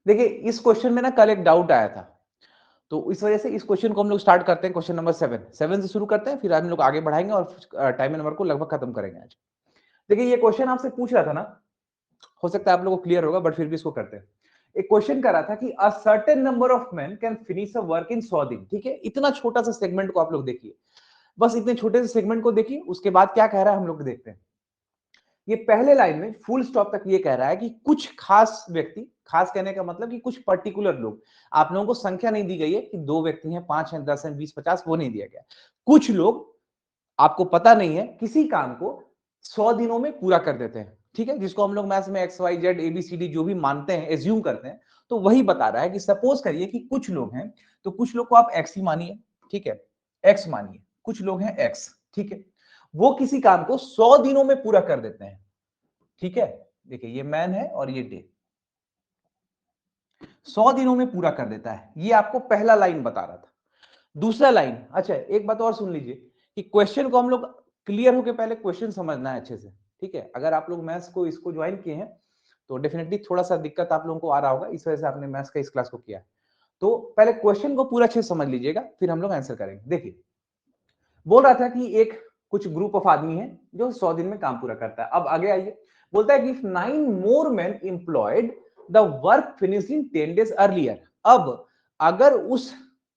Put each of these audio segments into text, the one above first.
देखिए इस क्वेश्चन में ना कल एक डाउट आया था, तो इस वजह से इस क्वेश्चन को हम लोग स्टार्ट करते हैं क्वेश्चन नंबर 7 से शुरू करते हैं, फिर हम लोग आगे बढ़ाएंगे और टाइम नंबर को लगभग खत्म करेंगे आज। देखिए ये क्वेश्चन आपसे पूछ रहा था ना, हो सकता है आप लोगों को क्लियर होगा बट फिर भी इसको करते हैं। एक क्वेश्चन कर रहा था कि a certain number of main can finish a work इन 100 दिन। ठीक है, इतना छोटा सा सेगमेंट को आप लोग देखिए, बस इतने छोटे से सेगमेंट को देखिए, उसके बाद क्या कह रहा है हम लोग देखते हैं। ये पहले लाइन में फुल स्टॉप तक ये कह रहा है कि कुछ खास व्यक्ति, खास कहने का मतलब कि कुछ पर्टिकुलर लोग, आप लोगों को संख्या नहीं दी गई है कि 2 व्यक्ति हैं, 5 हैं, 10 हैं, 20, 50, वो नहीं दिया गया। कुछ लोग, आपको पता नहीं है, किसी काम को 100 दिनों में पूरा कर देते हैं। ठीक है, जिसको हम लोग मैथ्स में एक्स वाई जेड एबीसीडी जो भी मानते हैं, एज्यूम करते हैं, तो वही बता रहा है कि सपोज करिए कि कुछ लोग हैं, तो कुछ लोग को आप एक्स ही मानिए। ठीक है, एक्स मानिए, कुछ लोग हैं एक्स। ठीक है, वो किसी काम को 100 दिनों में पूरा कर देते हैं। ठीक है, देखिए ये मैन है और ये डे, 100 दिनों में पूरा कर देता है। ये आपको पहला लाइन बता रहा था। दूसरा लाइन, अच्छा एक बात और सुन लीजिए कि क्वेश्चन को हम लोग क्लियर होके पहले क्वेश्चन समझना है अच्छे से। ठीक है, अगर आप लोग मैथ्स को इसको ज्वाइन किए हैं तो डेफिनेटली थोड़ा सा दिक्कत आप लोगों को आ रहा होगा, इस वजह से आपने मैथ्स का इस क्लास को किया है। तो पहले क्वेश्चन को पूरा अच्छे से समझ लीजिएगा, फिर हम लोग आंसर करेंगे। देखिए बोल रहा था कि एक कुछ ग्रुप ऑफ आदमी है जो 100 दिन में काम पूरा करता है। अब आगे आइए, बोलता है कि if 9 more man employed the work finish in 10 days earlier. अब अगर उस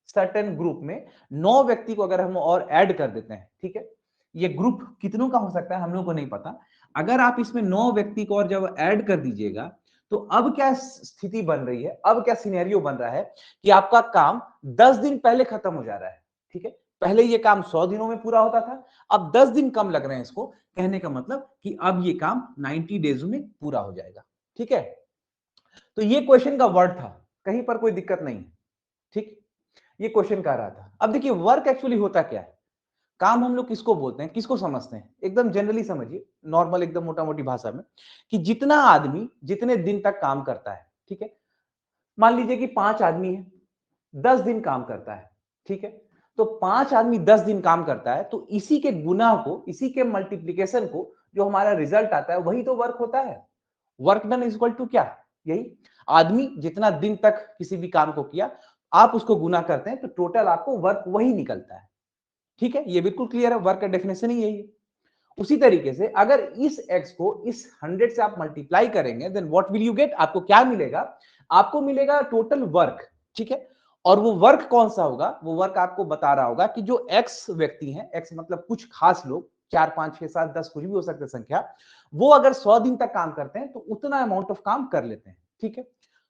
सर्टेन ग्रुप में 9 व्यक्ति को अगर हम और ऐड कर देते हैं, ठीक है, ये ग्रुप कितनों का हो सकता है हम लोग को नहीं पता। अगर आप इसमें 9 व्यक्ति को और जब ऐड कर दीजिएगा, तो अब क्या स्थिति बन रही है, अब क्या सिनेरियो बन रहा है कि आपका काम 10 दिन पहले खत्म हो जा रहा है। ठीक है, पहले ये काम 100 दिनों में पूरा होता था, अब 10 दिन कम लग रहे हैं इसको। कहने का मतलब कि अब ये काम 90 डेज में पूरा हो जाएगा। ठीक है, तो ये क्वेश्चन का वर्ड था, कहीं पर कोई दिक्कत नहीं है। ठीक, ये क्वेश्चन कह रहा था। अब देखिए वर्क एक्चुअली होता क्या है, काम हम लोग किसको बोलते हैं, किसको समझते हैं, एकदम जनरली समझिए, नॉर्मल एकदम मोटा मोटी भाषा में, कि जितना आदमी जितने दिन तक काम करता है। ठीक है, मान लीजिए कि 5 आदमी है, 10 दिन काम करता है। ठीक है, तो 5 आदमी 10 दिन काम करता है, तो इसी के गुना को, इसी के मल्टीप्लीकेशन को जो हमारा रिजल्ट आता है वही तो वर्क होता है। Work done is equal to क्या, यही, आदमी जितना दिन तक किसी भी काम को किया, आप उसको गुना करते हैं तो टोटल आपको वर्क वही निकलता है। ठीक है, ये बिल्कुल क्लियर है, वर्क का डेफिनेशन ही यही है। उसी तरीके से अगर इस x को इस 100 से आप मल्टीप्लाई करेंगे, then what will you get, आपको क्या मिलेगा, आपको मिलेगा टोटल वर्क। ठीक है, और वो वर्क कौन सा होगा, वो वर्क आपको बता रहा होगा कि जो x व्यक्ति हैं, x मतलब कुछ खास लोग, 4 5 6 7 10 कुछ भी हो सकते हैं संख्या, वो अगर 100 दिन तक काम करते हैं तो उतना अमाउंट ऑफ काम कर लेते हैं। ठीक है,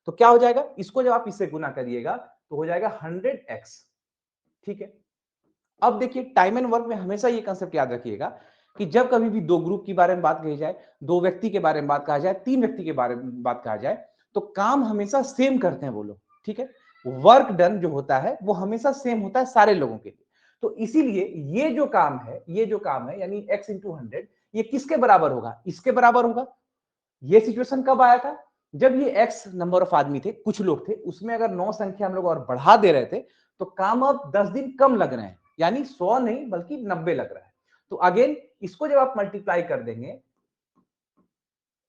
तो क्या हो जाएगा, इसको जब आप इससे गुना करिएगा तो हो जाएगा 100x। ठीक है, अब देखिए टाइम एंड वर्क में हमेशा ये कंसेप्ट याद रखिएगा कि जब कभी भी दो ग्रुप के बारे में बात कही जाए, दो व्यक्ति के बारे में बात कहा जाए, तीन व्यक्ति के बारे में बात कहा जाए, तो काम हमेशा सेम करते हैं वो लोग। ठीक है, वर्क डन जो होता है वो हमेशा सेम होता है सारे लोगों के लिए। तो इसीलिए ये जो काम है, ये जो काम है यानी x इंटू 100, ये किसके बराबर होगा, इसके बराबर होगा। ये सिचुएशन कब आया था, जब ये x नंबर ऑफ आदमी थे, कुछ लोग थे, उसमें अगर 9 संख्या हम लोग और बढ़ा दे रहे थे तो काम अब 10 दिन कम लग रहे हैं, यानी 100 नहीं बल्कि 90 लग रहा है। तो अगेन इसको जब आप मल्टीप्लाई कर देंगे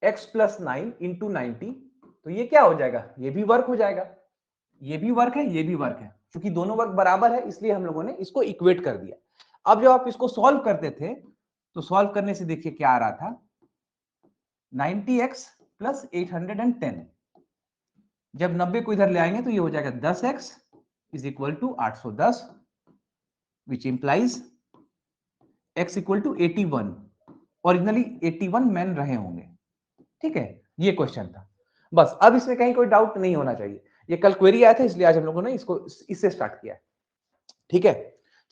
x प्लस 9 इंटू 90, तो ये क्या हो जाएगा, ये भी वर्क हो जाएगा, ये भी वर्क है, ये भी वर्क है। क्योंकि दोनों वर्क बराबर है इसलिए हम लोगों ने इसको इक्वेट कर दिया। अब जब आप इसको सॉल्व करते थे तो सॉल्व करने से देखिए क्या आ रहा था, 90x प्लस 810, जब 90 को इधर ले आएंगे तो ये हो जाएगा 10x is equal to 810, which implies x equal to 81। Originally 81 man रहे होंगे। ठीक है, ये क्वेश्चन था। बस अब इसमें कहीं कोई डाउट नहीं होना चाहिए, ये कल क्वेरी आया था इसलिए आज हम लोगों ने इसको इससे स्टार्ट किया है। ठीक है,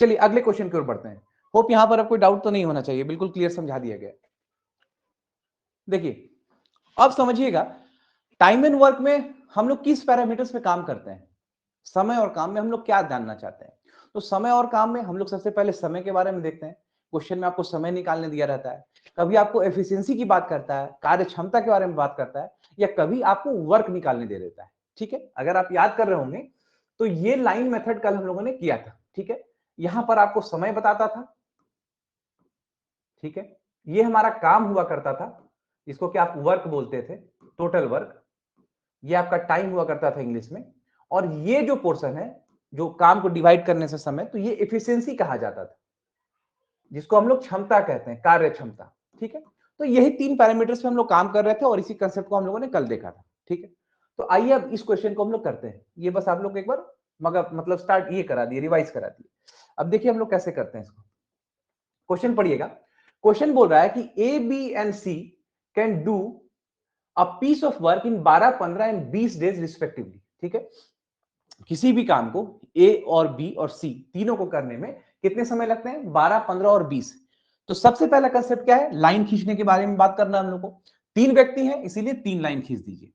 चलिए अगले क्वेश्चन की ओर बढ़ते हैं। होप यहां पर अब कोई डाउट तो नहीं होना चाहिए, बिल्कुल क्लियर समझा दिया गया। देखिए अब समझिएगा टाइम एंड वर्क में हम लोग किस पैरामीटर्स पे काम करते हैं, समय और काम में हम लोग क्या जानना चाहते हैं। तो समय और काम में हम लोग सबसे पहले समय के बारे में देखते हैं। क्वेश्चन में आपको समय निकालने दिया रहता है, कभी आपको एफिशिएंसी की बात करता है, कार्य क्षमता के बारे में बात करता है, या कभी आपको वर्क निकालने दे देता है। ठीक है, अगर आप याद कर रहे होंगे तो ये लाइन मेथड कल हम लोगों ने किया था। ठीक है, यहां पर आपको समय बताता था। ठीक है, ये हमारा काम हुआ करता था, जिसको कि आप वर्क बोलते थे, टोटल वर्क। ये आपका टाइम हुआ करता था इंग्लिश में, और ये जो पोर्शन है जो काम को डिवाइड करने से समय, तो ये एफिशिएंसी कहा जाता था, जिसको हम लोग क्षमता कहते हैं, कार्य क्षमता। ठीक है, तो यही 3 पैरामीटर्स पे हम लोग काम कर रहे थे और इसी कंसेप्ट को हम लोगों ने कल देखा था। ठीक है, तो आइए अब इस क्वेश्चन को हम लोग करते हैं। ये बस आप लोग को एक बार मगर मतलब स्टार्ट ये करा दिए, रिवाइज करा दिए। अब देखिए हम लोग कैसे करते हैं इसको। क्वेश्चन पढ़िएगा। क्वेश्चन बोल रहा है कि A, B and C can do a piece of work in 12, 15 and 20 days respectively. ठीक है, किसी भी काम को ए और बी और सी तीनों को करने में कितने समय लगते हैं? 12, 15 और 20। तो सबसे पहला कंसेप्ट क्या है? लाइन खींचने के बारे में बात करना हम लोग को। 3 व्यक्ति हैं इसीलिए 3 लाइन खींच दीजिए।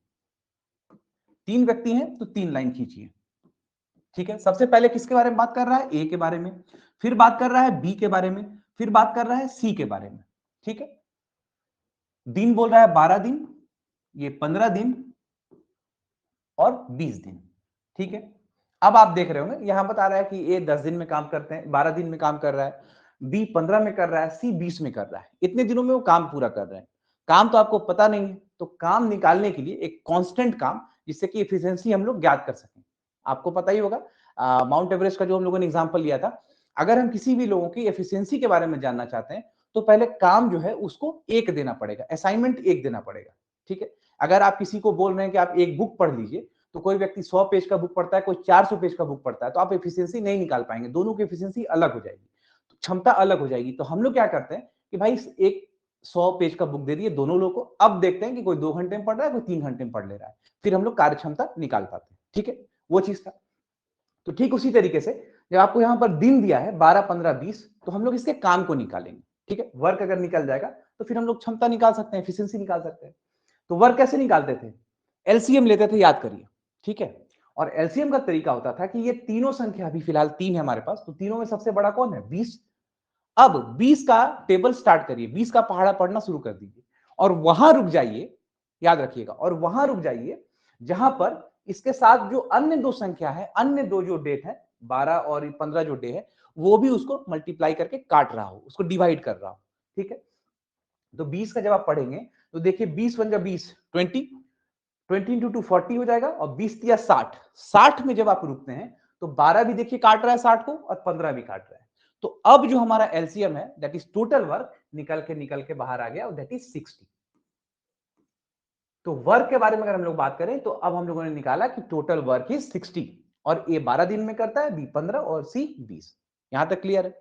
3 व्यक्ति हैं तो 3 लाइन खींचिए। ठीक है, सबसे पहले किसके बारे में बात कर रहा है? ए के बारे में, फिर बात कर रहा है बी के बारे में, फिर बात कर रहा है सी के बारे में। ठीक है, दिन बोल रहा है 12 दिन, ये 15 दिन और 20 दिन। ठीक है, अब आप देख रहे होंगे यहां बता रहा है कि ए 10 दिन में काम करते हैं, 12 दिन में काम कर रहा है, बी 15 में कर रहा है, सी 20 में कर रहा है। इतने दिनों में वो काम पूरा कर रहे हैं। काम तो आपको पता नहीं है, तो काम निकालने के लिए एक कांस्टेंट काम, जिससे कि एफिशिएंसी हम लोग ज्ञात कर सकें। आपको पता ही होगा माउंट एवरेस्ट का जो हम लोगों ने एग्जांपल लिया था। अगर हम किसी भी लोगों की एफिशिएंसी के बारे में जानना चाहते हैं तो पहले काम जो है उसको 1 देना पड़ेगा, असाइनमेंट 1 देना पड़ेगा। ठीक है, अगर आप किसी को बोल रहे हैं कि आप एक बुक पढ़ लीजिए, तो कोई व्यक्ति 100 पेज का बुक पढ़ता है, कोई 400 पेज का बुक पढ़ता है, तो आप एफिशिएंसी नहीं निकाल पाएंगे, दोनों की एफिशिएंसी अलग हो जाएगी, तो क्षमता अलग हो जाएगी। तो हम लोग क्या करते हैं कि भाई एक 100 पेज का बुक दे दिए दोनों लोगों को, अब देखते हैं कि कोई 2 घंटे में पढ़ रहा है, कोई 3 घंटे में पढ़ ले रहा है, फिर हम लोग कार्य क्षमता निकाल पाते हैं। ठीक है, वो चीज था। तो ठीक उसी तरीके से जब आपको यहां पर दिन दिया है 12, 15, 20, तो हम लोग इसके काम को निकालेंगे। ठीक है, वर्क अगर निकल जाएगा तो फिर हम लोग क्षमता निकाल सकते हैं, एफिशिएंसी निकाल सकते हैं। तो वर्क कैसे निकालते थे? एलसीएम लेते थे, याद करिए। ठीक है, और एलसीएम का तरीका होता था कि ये तीनों संख्या, अभी फिलहाल 3 है हमारे पास, तो तीनों में सबसे बड़ा कौन है? 20। अब 20 का टेबल स्टार्ट करिए, 20 का पहाड़ा पढ़ना शुरू कर दीजिए और वहां रुक जाइए, याद रखिएगा, और वहां रुक जाइए जहां पर इसके साथ जो अन्य 2 संख्या है, अन्य 2 जो डेट है, 12 और 15 जो डे है, वो भी उसको मल्टीप्लाई करके काट रहा हो, उसको डिवाइड कर रहा हो। ठीक है, तो 20 का जब आप पढ़ेंगे तो देखिए 20 × 20 20, 20 इंटू 2 40 हो जाएगा, और 20 या 60, 60 में जब आप रुकते हैं तो 12 भी देखिए काट रहा है 60 को, और 15 भी काट रहा है। तो अब जो हमारा एलसीएम है, दैट इज टोटल वर्क, निकल के बाहर आ गया, और दैट इज 60। तो वर्क के बारे में अगर हम लोग बात करें तो अब हम लोगों ने निकाला कि टोटल वर्क इज 60, और ए 12 दिन में करता है, बी 15 और सी 20। यहां तक क्लियर है?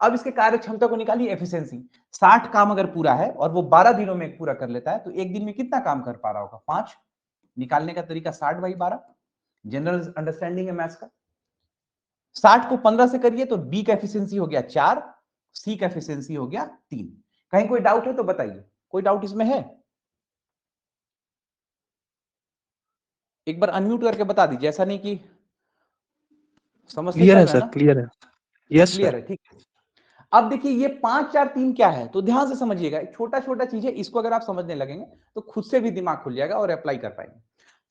अब इसके कार्य क्षमता को निकालिए, एफिशिएंसी। 60 काम अगर पूरा है और वो 12 दिनों में पूरा कर लेता है, तो एक दिन में कितना काम कर पा रहा होगा? 5। निकालने का तरीका 60/12, जनरल अंडरस्टैंडिंग है मैथ्स का। 60 को 15 से करिए तो बी का एफिशिएंसी हो गया 4, सी का एफिशिएंसी हो गया 3। कहीं कोई डाउट है तो बताइए, कोई डाउट इसमें है? एक बार अनम्यूट करके बता दीजिए, ऐसा नहीं कि समझ से क्लियर चल है रहा है सर, ना? क्लियर है। Yes clear sir. है, ठीक है। अब देखिए ये 5, 4, 3 क्या है, तो ध्यान से समझिएगा, छोटा छोटा चीज है, इसको अगर आप समझने लगेंगे तो खुद से भी दिमाग खुल जाएगा और अप्लाई कर पाएंगे।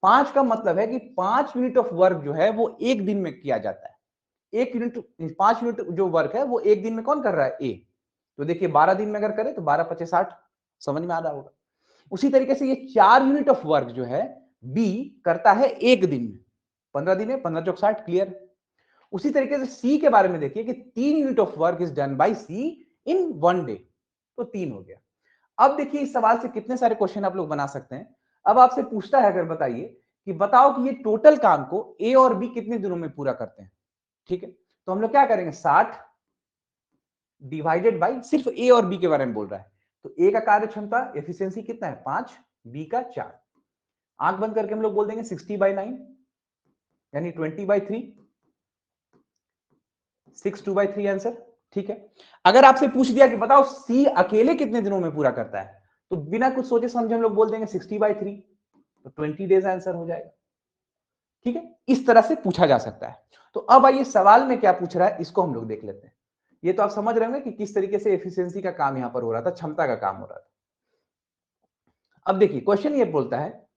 5 का मतलब है कि 5 मिनट ऑफ वर्क जो है वो एक दिन में किया जाता है। 1 यूनिट, 5 मिनट जो वर्क है वो एक दिन में कौन कर रहा है? ए। तो देखिए 12 दिन में अगर करें तो 12 × 5 = 60, समझ में आ रहा होगा। उसी तरीके से ये 4 यूनिट ऑफ वर्क जो है बी करता है एक दिन में, 15 दिन है, 15 × 60, क्लियर। उसी तरीके से सी के बारे में देखिए कि 3 unit of work is done by C in 1 day, तो 3 हो गया। अब देखिए इस सवाल से कितने सारे क्वेश्चन आप लोग बना सकते हैं। अब आपसे पूछता है, अगर बताइए कि बताओ कि ये टोटल काम को ए और बी कितने दिनों में पूरा करते हैं। ठीक है, तो हम लोग क्या करेंगे? 60 डिवाइडेड बाई, सिर्फ ए और बी के बारे में बोल रहा है, तो ए का कार्य क्षमता एफिशिएंसी कितना है? 5, बी का 4। आंख बंद करके हम लोग बोल देंगे 60/9, यानी 20/3, 6 2/3 आंसर। ठीक है, अगर आपसे पूछ दिया कि बताओ सी अकेले कितने दिनों में पूरा करता है, तो बिना कुछ सोचे समझे हम लोग बोल देंगे 60/3, तो 20 डेज आंसर हो जाएगा। ठीक है, इस तरह से पूछा जा सकता है। तो अब आइए सवाल में क्या पूछ रहा है इसको हम लोग देख लेते हैं। ये तो आप समझ रहे होंगे कि किस तरीके से एफिशिएंसी का काम यहां पर हो रहा था, क्षमता का काम हो रहा था। अब देखिए क्वेश्चन ये बोलता है,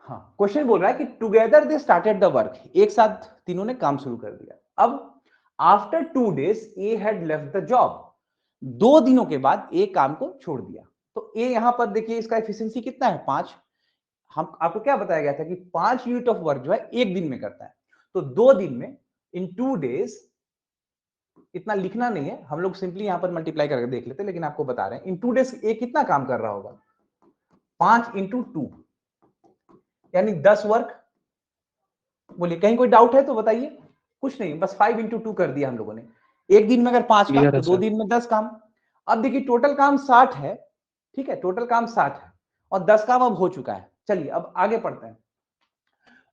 हाँ क्वेश्चन बोल रहा है कि together they started the work, एक साथ तीनों ने काम शुरू कर दिया। अब after 2 days A had left the job, 2 दिनों के बाद ए काम को छोड़ दिया। तो ए यहां पर देखिए इसका एफिशिएंसी कितना है? 5। हम आपको क्या बताया गया था कि 5 यूनिट ऑफ वर्क जो है एक दिन में करता है, तो 2 दिन में इन 2 डेज, इतना लिखना नहीं है, हम लोग सिंपली यहां पर मल्टीप्लाई करके देख लेते हैं, लेकिन आपको बता रहे हैं इन 2 डेज एक कितना काम कर रहा होगा, 5 इंटू 2 यानी 10 वर्क। बोलिए कहीं कोई डाउट है तो बताइए। कुछ नहीं, बस 5 इंटू 2 कर दिया हम लोगों ने। एक दिन में अगर 5 काम क्लियर तो है 2 सर। दिन में 10 काम। अब देखिए टोटल काम 60 है, ठीक है, टोटल काम 60 है और 10 काम अब हो चुका है। चलिए अब आगे पढ़ते हैं।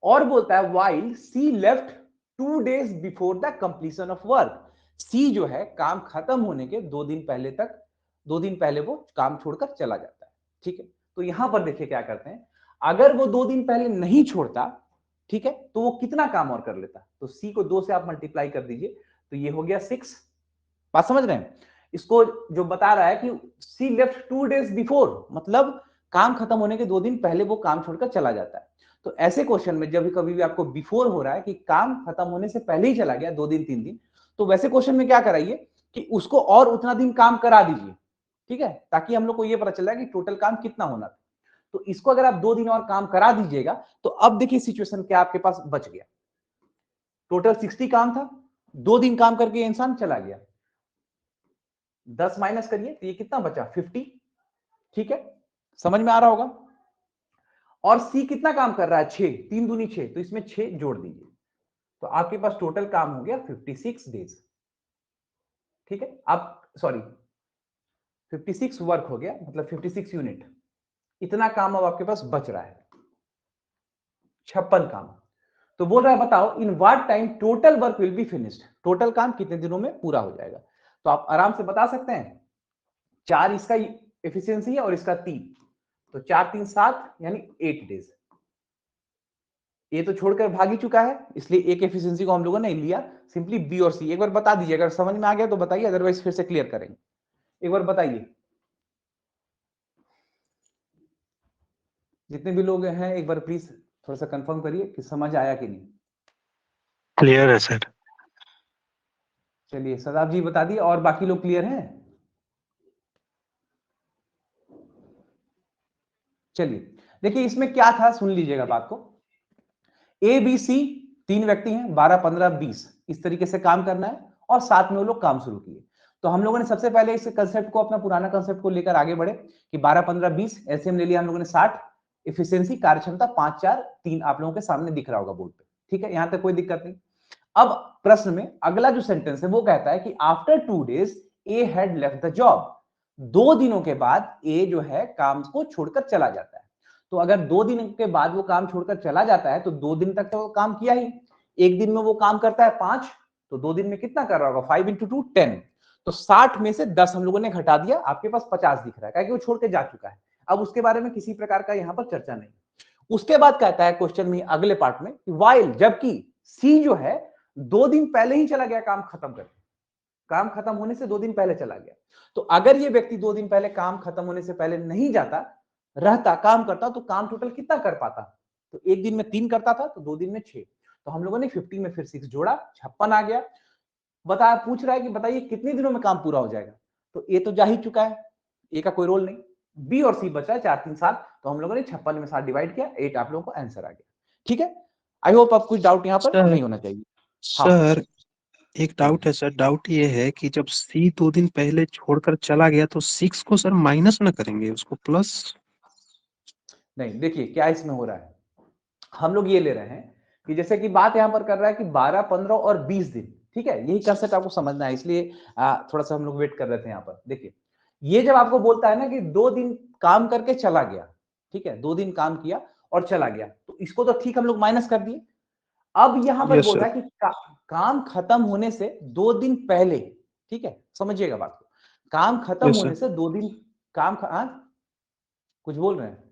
और बोलता है while C left 2 days before the completion of work. C जो है काम खत्म होने के 2 दिन पहले तक, 2 दिन पहले वो काम छोड़कर चला जाता है, ठीक है। तो यहां पर देखिए क्या करते हैं, अगर वो 2 दिन पहले नहीं छोड़ता, ठीक है, तो वो कितना काम और कर लेता। तो सी को 2 से आप मल्टीप्लाई कर दीजिए, तो ये हो गया 6। बात समझ रहे हैं। इसको जो बता रहा है कि सी लेफ्ट 2 डेज बिफोर, मतलब काम खत्म होने के 2 दिन पहले वो काम छोड़कर चला जाता है। तो ऐसे क्वेश्चन में जब भी कभी भी आपको बिफोर हो रहा है कि काम खत्म होने से पहले ही चला गया 2 दिन 3 दिन, तो वैसे क्वेश्चन में क्या कराइए कि उसको और उतना दिन काम करा दीजिए, ठीक है, ताकि हम लोग को ये पता चल जाए कि टोटल काम कितना होना था। तो इसको अगर आप 2 दिन और काम करा दीजिएगा, तो अब देखिए सिचुएशन क्या आपके पास बच गया। टोटल 60 काम था, 2 दिन काम करके इंसान चला गया, 10 माइनस करिए तो ये कितना बचा 50, ठीक है, समझ में आ रहा होगा। और सी कितना काम कर रहा है 6, 3 दूनी 6, तो इसमें 6 जोड़ दीजिए, तो आपके पास टोटल काम हो गया 56 डेज, ठीक है। आप सॉरी 56 वर्क हो गया, मतलब 56 यूनिट, इतना काम अब आपके पास बच रहा है, 56 काम। तो बोल रहा है बताओ in what time total work will be finished, total काम कितने दिनों में पूरा हो जाएगा। तो आप आराम से बता सकते हैं, 4 इसका एफिशिएंसी है और इसका 3, तो 4 3 7 यानी 8 डेज। ये तो छोड़कर भाग ही चुका है, इसलिए एक एफिशिएंसी को हम लोगों ने लिया। सिंपली बी और सी एक बार बता दीजिए, अगर समझ में आ गया तो बताइए, अदरवाइज फिर से क्लियर करेंगे। एक बार बताइए, जितने भी लोग हैं एक बार प्लीज थोड़ा सा कंफर्म करिए कि समझ आया कि नहीं। क्लियर है सर। चलिए सदाब जी बता दिए, और बाकी लोग क्लियर हैं। चलिए देखिए इसमें क्या था, सुन लीजिएगा बात को। ए बी सी 3 व्यक्ति हैं, 12 15 20 इस तरीके से काम करना है, और साथ में वो लोग काम शुरू किए। तो हम लोगों ने सबसे पहले इस कंसेप्ट को, अपना पुराना कंसेप्ट को लेकर आगे बढ़े कि 12 15 20 एलसीएम ले लिया हम लोगों ने 60, एफिशिएंसी कार्य क्षमता 5 4 3 आप लोगों के सामने दिख रहा होगा बोर्ड पे, ठीक है, यहां तक कोई दिक्कत नहीं। अब प्रश्न में अगला जो सेंटेंस है वो कहता है कि after 2 days A had left the job. 2 दिनों के बाद ए जो है काम को छोड़कर चला जाता है। तो अगर 2 दिन के बाद वो काम छोड़कर चला जाता है तो 2 दिन तक तो वो काम किया ही, एक दिन में वो काम करता है 5, तो 2 दिन में कितना कर रहा होगा 5 इंटू 2 10। तो 60 में से 10 हम लोगों ने घटा दिया, आपके पास 50 दिख रहा है, क्योंकि वो छोड़ के जा चुका है। अब उसके बारे में किसी प्रकार का यहां पर चर्चा नहीं। उसके बाद कहता है क्वेश्चन में अगले पार्ट में, वाइल जबकि सी जो है 2 दिन पहले ही चला गया काम खत्म करके, काम खत्म होने से 2 दिन पहले चला गया। तो अगर ये व्यक्ति 2 दिन पहले काम खत्म होने से पहले नहीं जाता, रहता, काम करता, तो काम टोटल कितना कर पाता। तो एक दिन में 3 करता था, तो 2 दिन में 6। तो हम लोगों ने 50 में फिर 6 जोड़ा, 56 आ गया। बता पूछ रहा है कि बताइए कितने दिनों में काम पूरा हो जाएगा। तो ए तो जा ही चुका है, ए का कोई रोल नहीं। बी और सी बचा है 4 3 7, तो हम लोगों ने 56 में 7 डिवाइड किया, 8 आप लोगों को आंसर आ गया, ठीक है। आई होप आप कुछ डाउट यहां पर सर नहीं होना चाहिए। हाँ सर एक डाउट है सर। डाउट ये है कि जब सी 2 दिन पहले छोड़कर चला गया तो 6 को सर माइनस ना करेंगे, उसको प्लस। नहीं, देखिए क्या इसमें हो रहा है, हम लोग ये ले रहे हैं कि जैसे कि बात यहां पर कर रहा है कि 12 15 और 20 दिन, ठीक है, यही कंसेप्ट आपको समझना है, इसलिए थोड़ा सा हम लोग वेट कर रहे थे यहां पर। देखिए ये जब आपको बोलता है ना कि 2 दिन काम करके चला गया, ठीक है, 2 दिन काम किया और चला गया, तो इसको तो ठीक हम लोग माइनस कर दिए। अब यहां पर यस बोल सर। रहा है कि काम खत्म होने से 2 दिन पहले, ठीक है, समझिएगा बात को, काम खत्म यस सर। होने से 2 दिन कुछ बोल रहे हैं।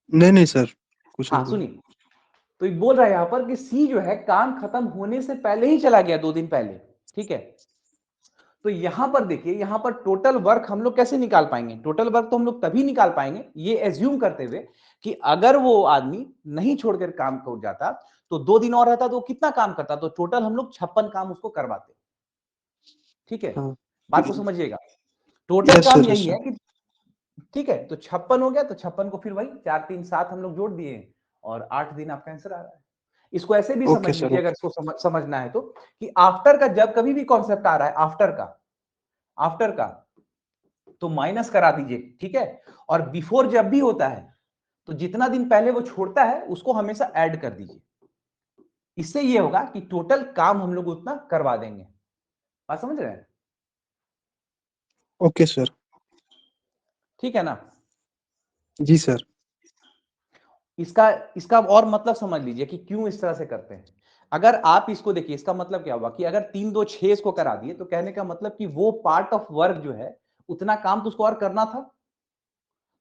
नहीं नहीं सर, कुछ हाँ नहीं बोला। सुनिए, तो ये बोल रहा है यहां पर कि सी जो है काम खत्म होने से पहले ही चला गया 2 दिन पहले, ठीक है। तो यहां पर देखिए, यहां पर टोटल वर्क हम लोग कैसे निकाल पाएंगे, टोटल वर्क तो हम लोग तभी निकाल पाएंगे ये एज्यूम करते हुए कि अगर वो आदमी नहीं छोड़कर काम कर जाता, तो 2 दिन और रहता तो कितना काम करता, तो टोटल हम लोग 56 काम उसको करवाते, ठीक है। हाँ। बात को समझिएगा, टोटल यस काम सर, यही यस है सर। कि ठीक है, तो 56 हो गया, तो 56 को फिर वही 4 3 7 हम लोग जोड़ दिए और 8 दिन आपका आंसर आ रहा है। इसको ऐसे भी ओके समझ सर, लीजिए, अगर इसको समझना है तो, कि आफ्टर का जब कभी भी कॉन्सेप्ट आ रहा है आफ्टर का तो माइनस करा दीजिए, ठीक है। और बिफोर जब भी होता है तो जितना दिन पहले वो छोड़ता है उसको हमेशा ऐड कर दीजिए। इससे ये होगा कि टोटल काम हम लोग उतना करवा देंगे। बात समझ रहे हैं? Okay sir. ठीक है ना? जी सर। इसका इसका और मतलब समझ लीजिए कि क्यों इस तरह से करते हैं। अगर आप इसको देखिए, इसका मतलब क्या हुआ कि अगर 3 2 6 इसको करा दिए तो कहने का मतलब कि वो पार्ट ऑफ वर्क जो है उतना काम तो उसको और करना था।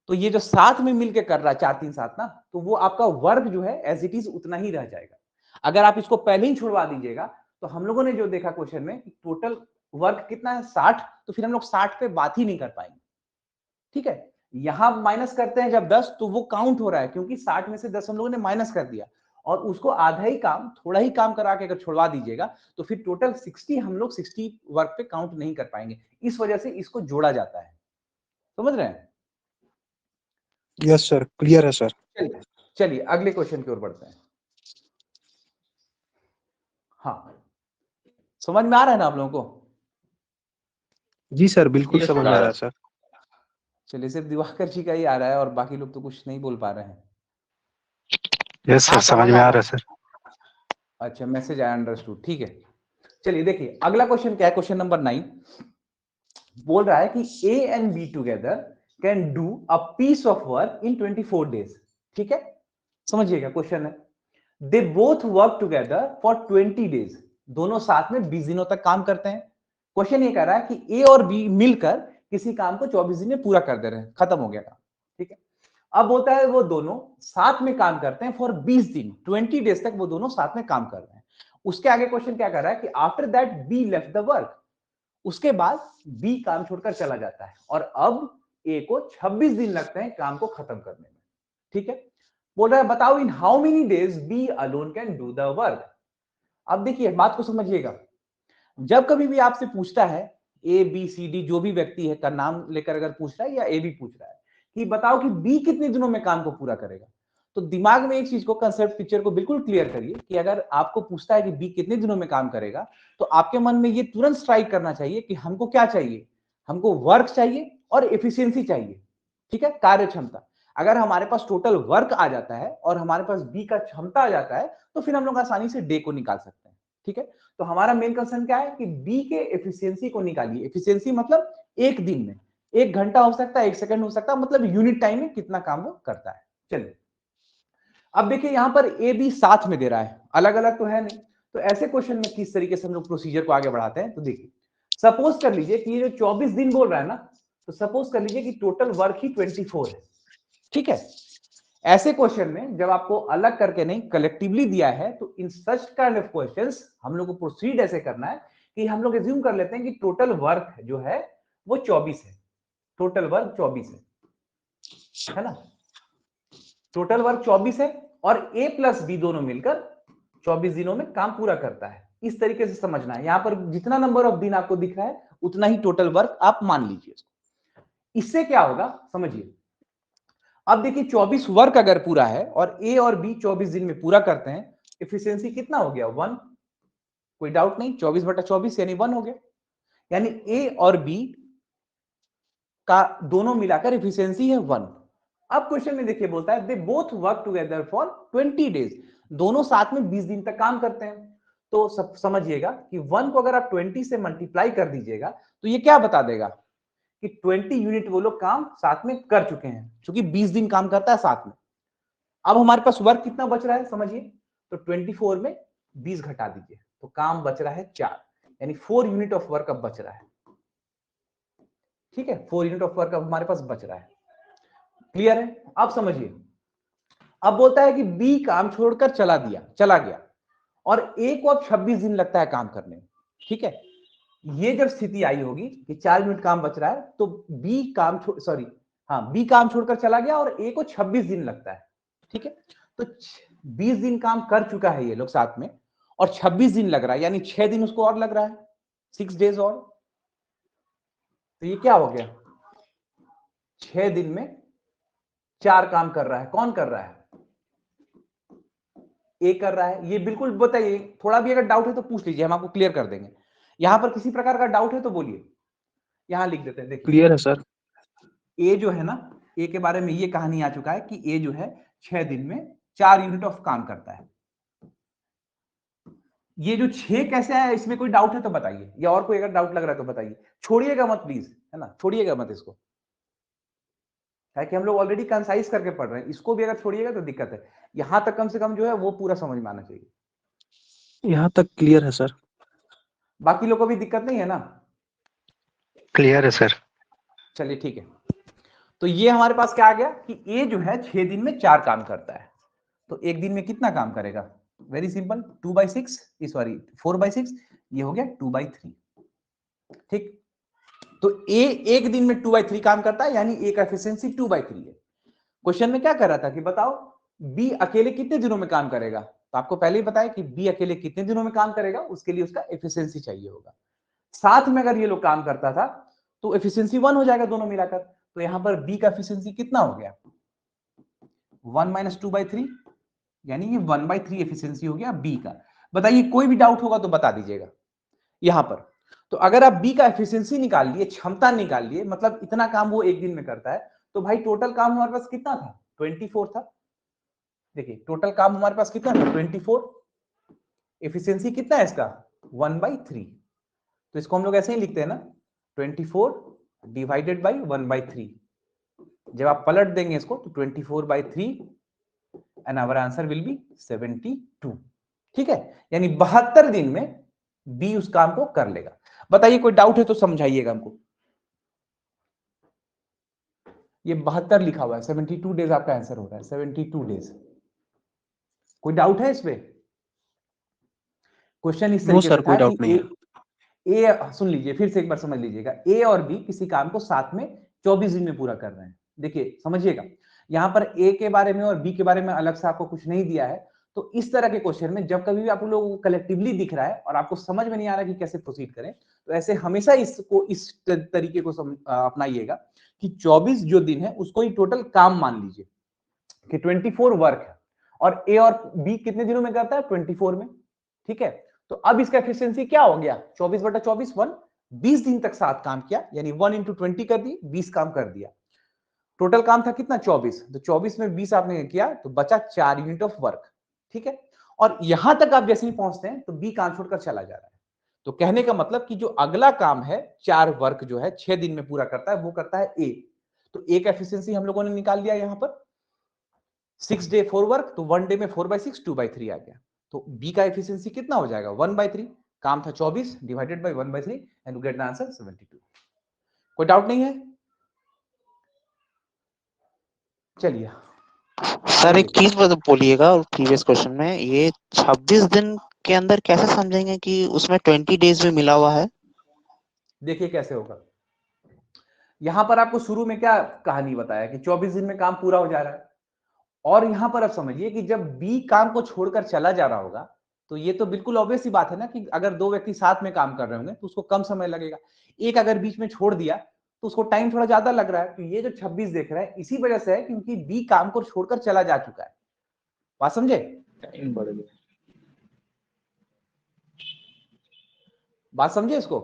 तो ये जो साथ में मिलकर कर रहा है 4 3 7 ना, तो वो आपका वर्क जो है एज इट इज उतना ही रह जाएगा। अगर आप इसको पहले ही छुड़वा दीजिएगा तो हम लोगों ने जो देखा क्वेश्चन में कि टोटल वर्क कितना है 60, तो फिर हम लोग 60 पे बात ही नहीं कर पाएंगे। ठीक है, यहां माइनस करते हैं जब 10 तो वो काउंट हो रहा है, क्योंकि 60 में से 10 हम लोगों ने माइनस कर दिया और उसको आधा ही काम, थोड़ा ही काम करा के अगर छुड़वा दीजिएगा तो फिर टोटल 60 हम लोग 60 वर्क पे काउंट नहीं कर पाएंगे। इस वजह से इसको जोड़ा जाता है। समझ रहे हैं? यस सर, क्लियर है सर। चलिए चलिए अगले क्वेश्चन की ओर बढ़ते हैं। हाँ, समझ में आ रहा है ना आप लोगों को? जी सर, बिल्कुल यस समझ सर, में आ रहा है सर। चलिए, सिर्फ दिवाकर जी का ही आ रहा है और बाकी लोग तो कुछ नहीं बोल पा रहे हैं। यस सर, हाँ, समझ में आ रहा है सर। अच्छा, मैसेज आया, अंडरस्टूड, ठीक है। चलिए देखिए अगला क्वेश्चन क्या है, क्वेश्चन नंबर 9 बोल रहा है कि A and B together can do a piece of work in 24 days. ठीक है, समझिएगा क्वेश्चन है, they both work together for 20 days, दोनों साथ में 20 दिनों तक काम करते हैं। क्वेश्चन ये कह रहा है कि ए और बी मिलकर किसी काम को 24 दिन में पूरा कर दे रहे हैं, खत्म हो गया काम। ठीक है, अब होता है वो दोनों साथ में काम करते हैं फॉर 20 दिन, 20 डेज तक वो दोनों साथ में काम कर रहे हैं। उसके आगे क्वेश्चन क्या कर रहा है कि after that be left the work, उसके बाद बी काम छोड़कर चला जाता है और अब ए को 26 दिन लगते हैं काम को खत्म करने में। ठीक है, बोल रहा है बताओ in how many days B alone can do the work. अब देखिए बात को समझिएगा, जब कभी भी आपसे पूछता है ए बी सी डी, जो भी व्यक्ति है का नाम लेकर अगर पूछ रहा है या ए भी पूछ रहा है कि बताओ कि बी कितने दिनों में काम को पूरा करेगा, तो दिमाग में एक चीज को, कंसेप्ट पिक्चर को बिल्कुल क्लियर करिए कि अगर आपको पूछता है कि बी कितने दिनों में काम करेगा तो आपके मन में ये तुरंत स्ट्राइक करना चाहिए कि हमको क्या चाहिए, हमको वर्क चाहिए और एफिशिएंसी चाहिए। ठीक है, कार्य क्षमता। अगर हमारे पास टोटल वर्क आ जाता है और हमारे पास बी का क्षमता आ जाता है तो फिर हम लोग आसानी से डे को निकाल सकते हैं। ठीक है, तो हमारा मेन कंसर्न क्या है कि बी के एफिशिएंसी को निकालिए। एफिशिएंसी मतलब एक दिन में, 1 घंटा हो सकता है, 1 सेकंड हो सकता है, मतलब यूनिट टाइम में कितना काम वो करता है। चलिए अब देखिए यहां पर ए बी साथ में दे रहा है, अलग अलग तो है नहीं, तो ऐसे क्वेश्चन में किस तरीके से हम लोग प्रोसीजर को आगे बढ़ाते हैं, तो देखिए सपोज कर लीजिए कि ये जो 24 दिन बोल रहा है ना, तो सपोज कर लीजिए कि टोटल वर्क ही 24 है। ठीक है, ऐसे क्वेश्चन में जब आपको अलग करके नहीं कलेक्टिवली दिया है तो इन सच काइंड ऑफ क्वेश्चंस हम लोग को प्रोसीड ऐसे करना है कि हम लोग एज्यूम कर लेते हैं कि टोटल वर्क जो है वो 24 है, टोटल वर्क 24 है ना, टोटल वर्क 24 है और ए प्लस बी दोनों मिलकर 24 दिनों में काम पूरा करता है। इस तरीके से समझना है, यहां पर जितना नंबर ऑफ दिन आपको दिख रहा है उतना ही टोटल वर्क आप मान लीजिए। इससे क्या होगा समझिए, अब देखिए 24 वर्क अगर पूरा है और ए और बी 24 दिन में पूरा करते हैं, एफिशिएंसी कितना हो गया 1, कोई डाउट नहीं, 24/24 यानी 1 हो गया, यानी ए और बी का दोनों मिलाकर एफिशिएंसी है 1। अब क्वेश्चन में देखिए बोलता है they both work together for 20 days, दोनों साथ में 20 दिन तक काम करते हैं। तो सब समझिएगा कि 1 को अगर आप 20 से मल्टीप्लाई कर दीजिएगा तो ये क्या बता देगा कि 20 यूनिट वो लोग काम साथ में कर चुके हैं, क्योंकि 20 दिन काम करता है साथ में। अब हमारे पास वर्क कितना बच रहा है समझिए, तो 24 में 20 घटा दीजिए तो काम बच रहा है 4, यानी 4 यूनिट ऑफ वर्क अब बच रहा है। ठीक है, 4 यूनिट ऑफ वर्क अब हमारे पास बच रहा है। क्लियर है? अब समझिए, अब बोलता है कि बी काम छोड़कर चला गया और ए को अब 26 दिन लगता है काम करने में। ठीक है, ये जब स्थिति आई होगी कि 4 यूनिट काम बच रहा है तो बी काम बी काम छोड़कर चला गया और ए को 26 दिन लगता है। ठीक है, तो 20 दिन काम कर चुका है ये लोग साथ में और 26 दिन लग रहा है, यानी 6 दिन उसको और लग रहा है, 6 डेज और। तो ये क्या हो गया, 6 दिन में 4 काम कर रहा है। कौन कर रहा है? ए कर रहा है। ये बिल्कुल बताइए, थोड़ा भी अगर डाउट है तो पूछ लीजिए, हम आपको क्लियर कर देंगे। यहां पर किसी प्रकार का डाउट है तो बोलिए। यहां लिख देते हैं, देखिए क्लियर है सर। ए जो है ना, ए के बारे में ये कहानी आ चुका है कि ए जो है 6 दिन में 4 यूनिट ऑफ काम करता है। ये जो 6 कैसे आया, इसमें कोई डाउट है तो बताइए, या और कोई अगर डाउट लग रहा है तो बताइए। छोड़िएगा मत प्लीज, है ना, छोड़िएगा मत इसको, है कि हम लोग ऑलरेडी कंसाइज करके पढ़ रहे हैं। इसको भी अगर छोड़िएगा तो दिक्कत है। यहां तक कम से कम जो है वो पूरा समझ में आना चाहिए। यहाँ तक क्लियर है सर। बाकी लोग को भी दिक्कत नहीं है ना? क्लियर है सर। चलिए ठीक है। तो ये हमारे पास क्या आ गया कि ए जो है 6 दिन में 4 काम करता है। तो एक दिन में कितना काम करेगा? वेरी सिंपल, 2/6, सॉरी 4/6, ये हो गया 2/3। ठीक, तो ए एक दिन में 2/3 काम करता है, यानी ए का एफिशिएंसी 2/3 है। क्वेश्चन में क्या कर रहा था कि बताओ बी अकेले कितने दिनों में काम करेगा। तो आपको पहले ही बताया कि बी अकेले कितने दिनों में काम करेगा, उसके लिए उसका एफिशिएंसी चाहिए होगा। साथ में अगर ये लोग काम करता था तो एफिशिएंसी 1 हो जाएगा दोनों मिलाकर। तो यहां पर बी का एफिशिएंसी कितना हो गया? 1 - 2/3, यानी ये 1/3 एफिशिएंसी हो गया बी का। बताइए, कोई भी डाउट होगा तो बता दीजिएगा यहां पर। तो अगर आप बी का एफिशिएंसी निकाल लिए, क्षमता निकाल लिए, मतलब इतना काम वो एक दिन में करता है, तो भाई टोटल काम हमारे पास कितना था? 24 था। देखिए टोटल काम हमारे पास कितना था? 24। एफिशिएंसी कितना है इसका? 1/3। तो इसको हम लोग ऐसे ही लिखते हैं ना, 24 डिवाइडेड बाई 1/3। जब आप पलट देंगे इसको तो 24/3 and our answer will be 72। ठीक है, यानी 72 दिन में बी उस काम को कर लेगा। बताइए, कोई डाउट है तो समझाइएगा हमको। ये 72 लिखा हुआ है, 72 डेज आपका आंसर हो रहा है, 72 डेज। कोई डाउट है इसमें? क्वेश्चन इस नो तरीके सर, से कोई था डाउट कि नहीं है। ए सुन लीजिए फिर से एक बार समझ लीजिएगा, ए और बी किसी काम को साथ में 24 दिन में पूरा कर रहे हैं। देखिए समझिएगा, यहां पर ए के बारे में और बी के बारे में अलग से आपको कुछ नहीं दिया है। तो इस तरह के क्वेश्चन में जब कभी भी आप लोगों को कलेक्टिवली दिख रहा है और आपको समझ में नहीं आ रहा कि कैसे प्रोसीड करें, तो ऐसे हमेशा इसको इस तरीके को अपनाइएगा कि 24 जो दिन है उसको ही टोटल काम मान लीजिए कि 24 वर्क है, और ए और बी कितने दिनों में करता है? 24 में। ठीक है, तो अब इसका एफिशिएंसी क्या हो गया? 24/24 1, 20 दिन तक साथ काम किया, यानी 1 × 20 कर दी, 20 काम कर दिया। टोटल काम था कितना? 24। तो 24 में 20 आपने किया तो बचा 4 यूनिट ऑफ वर्क। ठीक है, और यहां तक आप जैसे ही पहुंचते हैं तो बी काम छोड़कर चला जा रहा है। तो कहने का मतलब कि जो अगला काम है 4 वर्क जो है 6 दिन में पूरा करता है, वो करता है ए। तो ए का एफिशिएंसी हम लोगों ने निकाल लिया यहां पर 6 डे 4 वर्क, तो 1 डे में 4/6 2/3 आ गया। तो बी का एफिशिएंसी कितना हो जाएगा? 1/3। काम था 24 divided by 1/3 and you get the answer 72। कोई डाउट नहीं है? चलिए सर एक चीज बोलिएगा, प्रीवियस क्वेश्चन में ये 26 दिन के अंदर कैसे समझेंगे कि उसमें 20 डेज भी मिला हुआ है? देखिए कैसे होगा। यहां पर आपको शुरू में क्या कहानी बताया कि 24 दिन में काम पूरा हो जा रहा है, और यहां पर आप समझिए कि जब बी काम को छोड़कर चला जा रहा होगा, तो ये तो बिल्कुल ऑब्वियस सी बात है ना कि अगर दो व्यक्ति साथ में काम कर रहे होंगे तो उसको कम समय लगेगा। एक अगर बीच में छोड़ दिया तो उसको टाइम थोड़ा ज्यादा लग रहा है। तो ये जो 26 देख रहे हैं इसी वजह से है क्योंकि बी काम को छोड़कर चला जा चुका है। बात समझे? बात समझे इसको?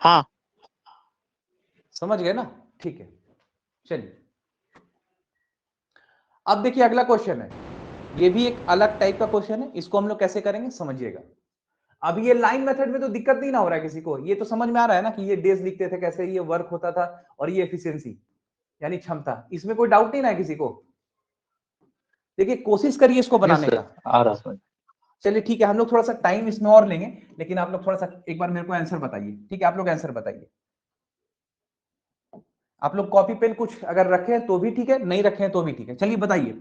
हाँ। समझ गए ना? ठीक है, चलिए अब देखिए अगला क्वेश्चन है। ये भी एक अलग टाइप का क्वेश्चन है। इसको हम लोग कैसे करेंगे समझिएगा। अब ये लाइन मेथड में तो दिक्कत नहीं ना हो रहा है किसी को? ये तो समझ में आ रहा है ना कि ये डेज लिखते थे कैसे, ये वर्क होता था, और ये एफिशिएंसी यानी क्षमता। इसमें कोई डाउट नहीं ना है किसी को? देखिए कोशिश करिए इसको बनाने का। आ रहा है। चलिए ठीक है, हम लोग थोड़ा सा टाइम इसमें और लेंगे, लेकिन आप लोग थोड़ा सा एक बार मेरे को आंसर बताइए। ठीक है, आप लोग आंसर बताइए। आप लोग कॉपी पेन कुछ अगर रखे हैं तो भी ठीक है, नहीं रखे हैं तो भी ठीक है। चलिए बताइए,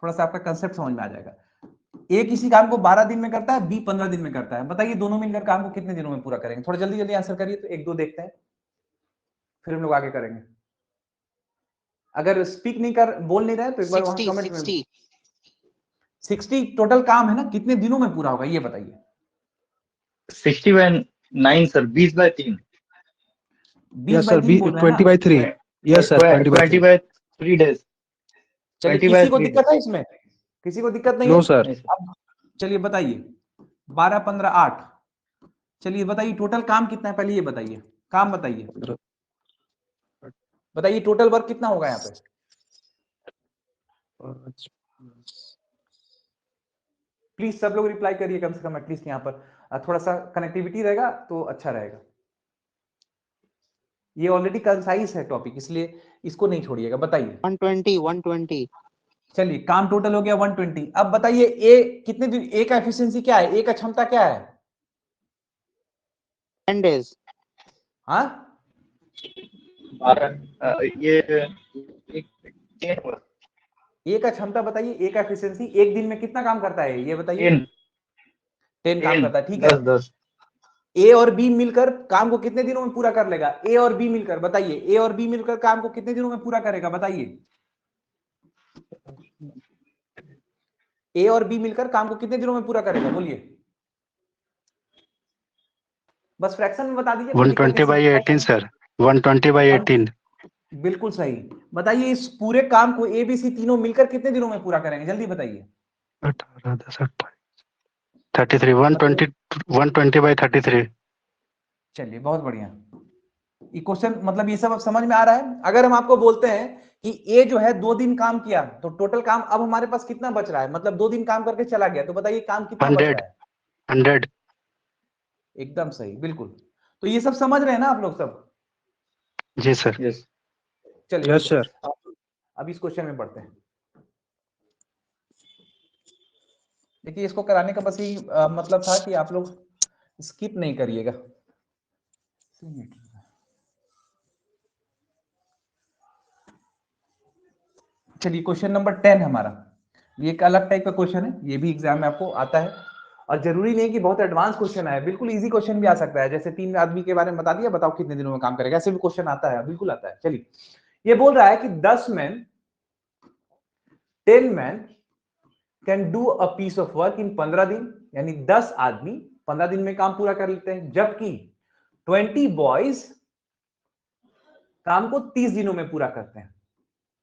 थोड़ा सा आपका कंसेप्ट समझ में आ जाएगा। ए किसी काम को 12 दिन में करता है, बी 15 दिन में करता है। बताइए दोनों मिलकर काम को कितने दिनों में पूरा करेंगे? थोड़ा जल्दी जल्दी आंसर करिए, तो 1 2 देखते हैं, फिर हम लोग आगे करेंगे। अगर स्पीक नहीं कर बोल नहीं रहे तो एक बार वहां 60 कमेंट में 60 60 टोटल काम है ना, कितने दिनों में पूरा होगा ये बताइए। 60/9 सर, 20/3। यस 20 सर, बाई 3 बोल रहे हैं 20 ना? by 3। Yes sir, 20 by 3। 3 days। चलिए 20 by किसी को 3 दिक्कत है इसमें? किसी को दिक्कत नहीं नो है? सर। अब चलिए बताइए, 12 15 8, चलिए बताइए टोटल काम कितना है, पहले ये बताइए, काम बताइए, बताइए टोटल वर्क कितना होगा यहाँ पे? 5 प्लीज सब लोग रिप्लाई करिए कम से कम, एटलीस्ट यहाँ पर थोड़ा सा कनेक्टिविटी रहेगा तो अच्छा रहेगा। ये ऑलरेडी कंसाइज है टॉपिक, इसलिए इसको नहीं छोड़िएगा। बताइए 120। चलिए काम टोटल हो गया 120। अब बताइए ए कितने दिन, ए का एफिशिएंसी क्या है, ए का क्षमता क्या है? 10 days। हाँ 12 ये ए का क्षमता बताइए, ए का एफिशिएंसी एक दिन में कितना काम करता है ये बताइए। 10 काम करता है, ठीक है। 10 ए और बी मिलकर काम को कितने दिनों में पूरा कर लेगा? ए और बी मिलकर बताइए, ए और बी मिलकर काम को कितने दिनों में पूरा करेगा बताइए। ए और बी मिलकर काम को कितने दिनों में पूरा करेगा बोलिए, बस फ्रैक्शन में बता दीजिए। 120 by 18 सर, 120 by 18। बिल्कुल सही। बताइए इस पूरे काम को ए बी सी तीनों मिलकर कितने दिनों में पूरा करेंगे, जल्दी बताइए। 18 10 28 33 120 by 33। चलिए बहुत बढ़िया। ये क्वेश्चन मतलब ये सब अब समझ में आ रहा है। अगर हम आपको बोलते हैं कि ए जो है 2 दिन काम किया तो टोटल काम अब हमारे पास कितना बच रहा है, मतलब 2 दिन काम करके चला गया, तो बताइए काम कितना बच रहा है? 100। एकदम सही, बिल्कुल। तो ये सब समझ रहे हैं ना आप लोग सब? जी सर। चलिए यस सर। अब इस क्वेश्चन में पढ़ते हैं। देखिए इसको कराने का बस यही मतलब था कि आप लोग स्किप नहीं करिएगा। चलिए क्वेश्चन नंबर 10 हमारा, ये एक अलग टाइप का क्वेश्चन है, ये भी एग्जाम में आपको आता है और जरूरी नहीं कि बहुत एडवांस क्वेश्चन आए, बिल्कुल इजी क्वेश्चन भी आ सकता है। जैसे 3 आदमी के बारे में बता दिया, बताओ कितने दिनों में काम करेगा, ऐसे भी क्वेश्चन आता है, बिल्कुल आता है। चलिए ये बोल रहा है कि 10 men can do a piece of work in 15 दिन, यानी 10 आदमी 15 दिन में काम पूरा कर लेते हैं, जबकि 20 बॉयज काम को 30 दिनों में पूरा करते हैं।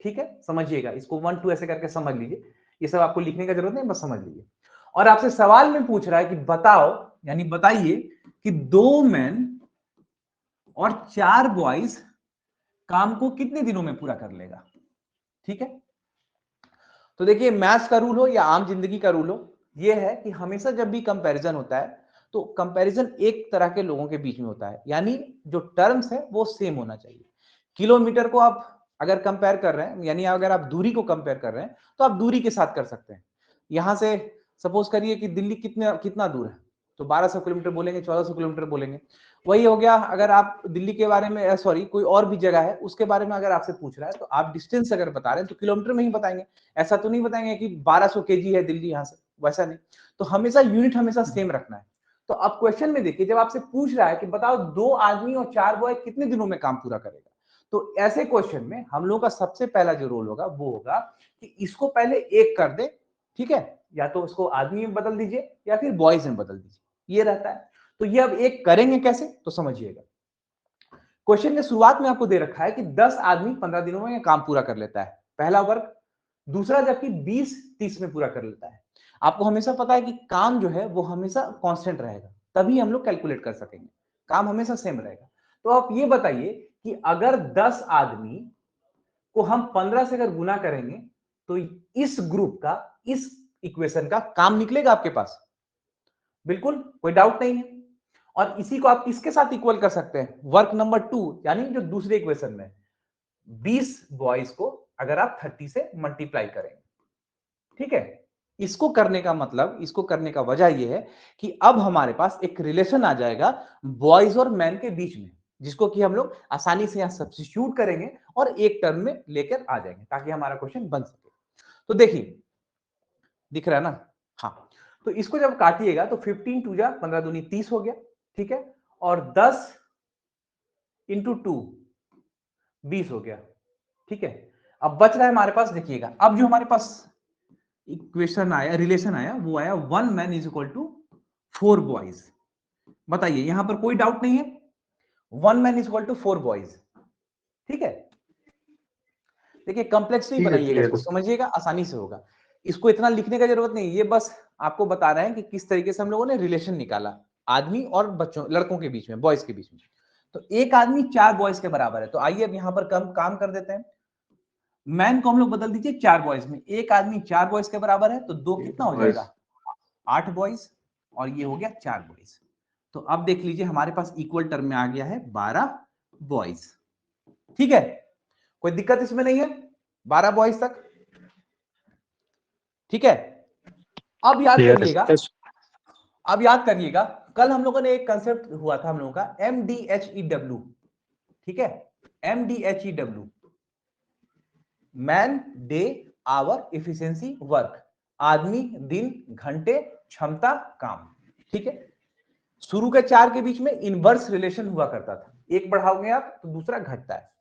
ठीक है, समझिएगा इसको 1 2 ऐसे करके समझ लीजिए, ये सब आपको लिखने का जरूरत नहीं, बस समझ लीजिए। और आपसे सवाल में पूछ रहा है कि बताओ, यानी बताइए कि 2 मैन और 4 बॉयज काम को कितने दिनों में पूरा कर लेगा। ठीक है, तो देखिए मैथ्स का रूल हो या आम जिंदगी का रूल हो, यह है कि हमेशा जब भी कंपैरिजन होता है तो कंपैरिजन एक तरह के लोगों के बीच में होता है, यानी जो टर्म्स है वो सेम होना चाहिए। किलोमीटर को आप अगर कंपेयर कर रहे हैं, यानी अगर आप दूरी को कंपेयर कर रहे हैं तो आप दूरी के साथ कर सकते हैं। यहां से सपोज करिए कि दिल्ली कितना दूर है, तो 1200 किलोमीटर बोलेंगे, 1400 किलोमीटर बोलेंगे। वही हो गया अगर आप दिल्ली के बारे में, सॉरी कोई और भी जगह है उसके बारे में अगर आपसे पूछ रहा है तो आप डिस्टेंस अगर बता रहे हैं तो किलोमीटर में ही बताएंगे। ऐसा तो नहीं बताएंगे कि 1200 केजी है दिल्ली यहां से, वैसा नहीं। तो हमेशा यूनिट हमेशा सेम रखना है। तो अब क्वेश्चन में देखिए, जब आपसे पूछ रहा है कि बताओ 2 आदमी और 4 बॉय कितने दिनों में काम पूरा करेगा, तो ऐसे क्वेश्चन में हम लोग का सबसे पहला जो रोल होगा वो होगा कि इसको पहले एक कर दे, ठीक है, या तो इसको आदमी में बदल दीजिए या फिर बॉयज में बदल दीजिए, ये रहता है। तो ये अब एक करेंगे कैसे, तो समझिएगा। क्वेश्चन के शुरुआत में आपको दे रखा है कि 10 आदमी 15 दिनों में काम पूरा कर लेता है, पहला वर्ग। दूसरा जबकि 20 30 में पूरा कर लेता है। आपको हमेशा पता है कि काम जो है वो हमेशा कांस्टेंट रहेगा, तभी हम लोग कैलकुलेट कर सकेंगे, काम हमेशा सेम रहेगा। तो आप ये बताइए कि अगर 10 आदमी को हम 15 से अगर गुना करेंगे तो इस ग्रुप का, इस इक्वेशन का काम निकलेगा आपके पास, बिल्कुल कोई डाउट नहीं है। और इसी को आप किसके साथ इक्वल कर सकते हैं, वर्क नंबर 2, यानी जो दूसरे इक्वेशन में 20 बॉयज को अगर आप 30 से मल्टीप्लाई करेंगे। ठीक है, इसको करने का मतलब, इसको करने का वजह यह है कि अब हमारे पास एक रिलेशन आ जाएगा बॉयज और मैन के बीच में, जिसको कि हम लोग आसानी से यहां सब्स्टिट्यूट करेंगे और एक टर्म में लेकर आ जाएंगे ताकि हमारा क्वेश्चन बन सके। तो देखिए दिख रहा है ना, हाँ, तो इसको जब काटिएगा तो 15 2 जा 15 दूनी 30 हो गया, ठीक है, और 10 इंटू 2 20 हो गया, ठीक है। अब बच रहा है हमारे पास, देखिएगा अब जो हमारे पास इक्वेशन आया, रिलेशन आया, वो आया 1 man is equal to 4 boys. बताइए यहां पर कोई डाउट नहीं है, 1 man is equal to 4 boys. ठीक है, देखिए कॉम्प्लेक्स नहीं ठीक है, बनाइएगा, clear इसको है। समझिएगा, आसानी से होगा। इसको इतना लिखने का जरूरत नहीं, ये बस आपको बता रहे हैं कि किस तरीके से हम लोगों ने रिलेशन निकाला आदमी और बच्चों, लड़कों के बीच में, बॉयज के बीच में। तो एक आदमी 4 बॉयज के बराबर है, तो आइए अब यहां पर काम कर देते हैं। मैन को हम लोग बदल दीजिए 4 बॉयज में। एक आदमी 4 बॉयज के बराबर है, तो 2 कितना हो जाएगा, 8 बॉयज, और ये हो गया 4 बॉयज। तो अब देख लीजिए हमारे पास इक्वल टर्म में आ गया है 12 बॉयज। ठीक है, कोई दिक्कत इसमें नहीं है, 12 बॉयज तक। ठीक है, अब याद Clear है। करिएगा, Yes, अब याद करिएगा, कल हम लोगों ने एक कंसेप्ट हुआ था हम लोगों का MDHEW। ठीक है, MDHEW, man, day, hour, efficiency, work. आदमी, दिन, घंटे, क्षमता, काम। ठीक है, शुरू के 4 के बीच में इनवर्स रिलेशन हुआ करता था, एक बढ़ाओगे आप तो दूसरा घटता है।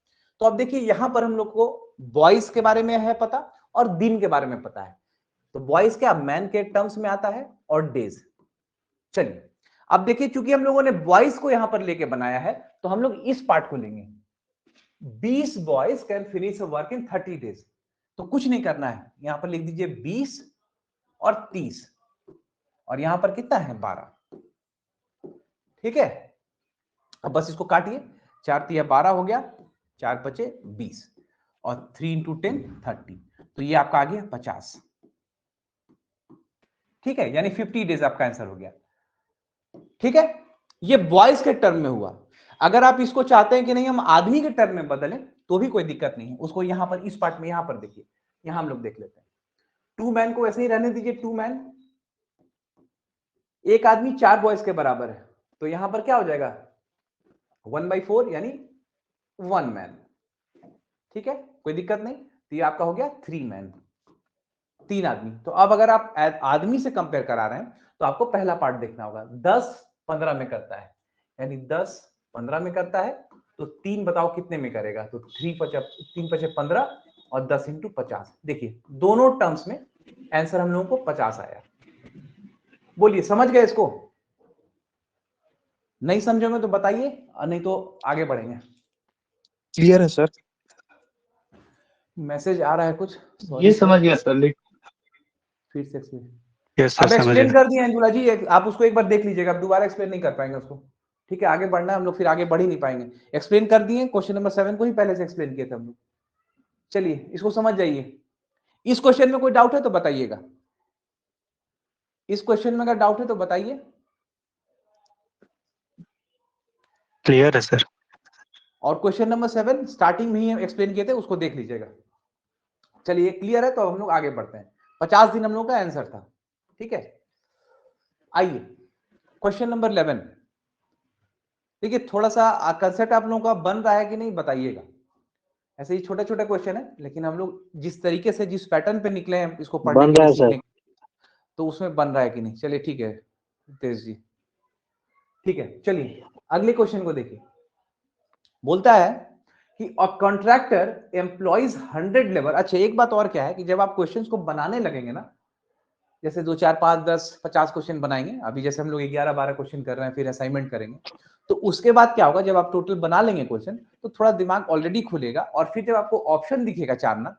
तो अब देखिए यहां पर हम लोग को बॉयज के बारे में है पता और दिन के बारे में पता है। तो बॉयज क्या मैन के टर्म्स में आता है और डेज। चलिए अब देखिए, चूंकि हम लोगों ने बॉयज को यहां पर लेके बनाया है, तो हम लोग इस पार्ट को लेंगे, 20 boys can finish work in 30 days. तो कुछ नहीं करना है, यहां पर लिख दीजिए 20 और 30, और यहां पर कितना है 12। ठीक है, अब बस इसको काटिए, 4 तिया 12 हो गया, 4 बचे 20, और 3 इंटू 10 30, तो ये आपका आ गया 50। ठीक है, यानी 50 डेज आपका आंसर हो गया। ठीक है, ये बॉयज के टर्म में हुआ। अगर आप इसको चाहते हैं कि नहीं हम आदमी के टर्म में बदलें, तो भी कोई दिक्कत नहीं है, उसको यहां पर इस पार्ट में यहां पर देखिए, यहां हम लोग देख लेते हैं। 2 मैन को ऐसे ही रहने दीजिए, 2 मैन। एक आदमी 4 बॉयज के बराबर है, तो यहां पर क्या हो जाएगा 1/4 यानी 1 मैन। ठीक है, कोई दिक्कत नहीं, तो ये आपका हो गया 3 मैन, 3 आदमी। तो अब अगर आप आदमी से कंपेयर करा रहे हैं, तो आपको पहला पार्ट देखना होगा, 10 15 में करता है, यानी 10 15 में करता है, तो 3 बताओ कितने में करेगा, तो 3 5 15 और 10 इंटू 50। देखिए दोनों टर्म्स में आंसर हम लोगों को 50 आया। बोलिए समझ गए इसको? नहीं समझोगे तो बताइए, नहीं तो आगे बढ़ेंगे। clear है सर। मैसेज आ रहा है कुछ, ये समझ गया सर, फिर से explain। Yes, sir, अब समझ एक्सप्लेन गया। कर दिया अंजुला जी, आप उसको एक बार देख लीजिएगा, अब दोबारा एक्सप्लेन नहीं कर पाएंगे उसको। ठीक है, आगे बढ़ना है हम लोग, फिर आगे बढ़ ही नहीं पाएंगे। एक्सप्लेन कर दिए, क्वेश्चन नंबर 7 को ही पहले से एक्सप्लेन किए थे हम लोग। चलिए इसको समझ जाइए। इस क्वेश्चन में कोई डाउट है तो बताइएगा, इस क्वेश्चन में अगर डाउट है तो बताइए। Clear है सर। और क्वेश्चन नंबर 7 स्टार्टिंग में ही एक्सप्लेन किए थे, उसको देख लीजिएगा। चलिए क्लियर है, तो हम लोग आगे बढ़ते हैं। 50 दिन हम लोग का आंसर था। ठीक है, आइए क्वेश्चन नंबर 11। देखिए थोड़ा सा कंसेप्ट आप लोगों का बन रहा है कि नहीं बताइएगा। ऐसे ही छोटे छोटे क्वेश्चन है, लेकिन हम लोग जिस तरीके से जिस पैटर्न पे निकले हैं इसको पढ़ने बन के रहा लिए है सर। सीखने, तो उसमें बन रहा है कि नहीं। चलिए ठीक है तेज जी, ठीक है। चलिए अगले क्वेश्चन को देखिए। बोलता है कि अ कॉन्ट्रैक्टर एम्प्लॉइज 100 लेबर। अच्छा एक बात और क्या है कि जब आप क्वेश्चंस को बनाने लगेंगे ना, जैसे 2 4 5 10 50 क्वेश्चन बनाएंगे, अभी जैसे हम लोग 11 12 क्वेश्चन कर रहे हैं, फिर असाइनमेंट करेंगे, तो उसके बाद क्या होगा, जब आप टोटल बना लेंगे क्वेश्चन, तो थोड़ा दिमाग ऑलरेडी खुलेगा, और फिर जब आपको ऑप्शन दिखेगा 4 ना,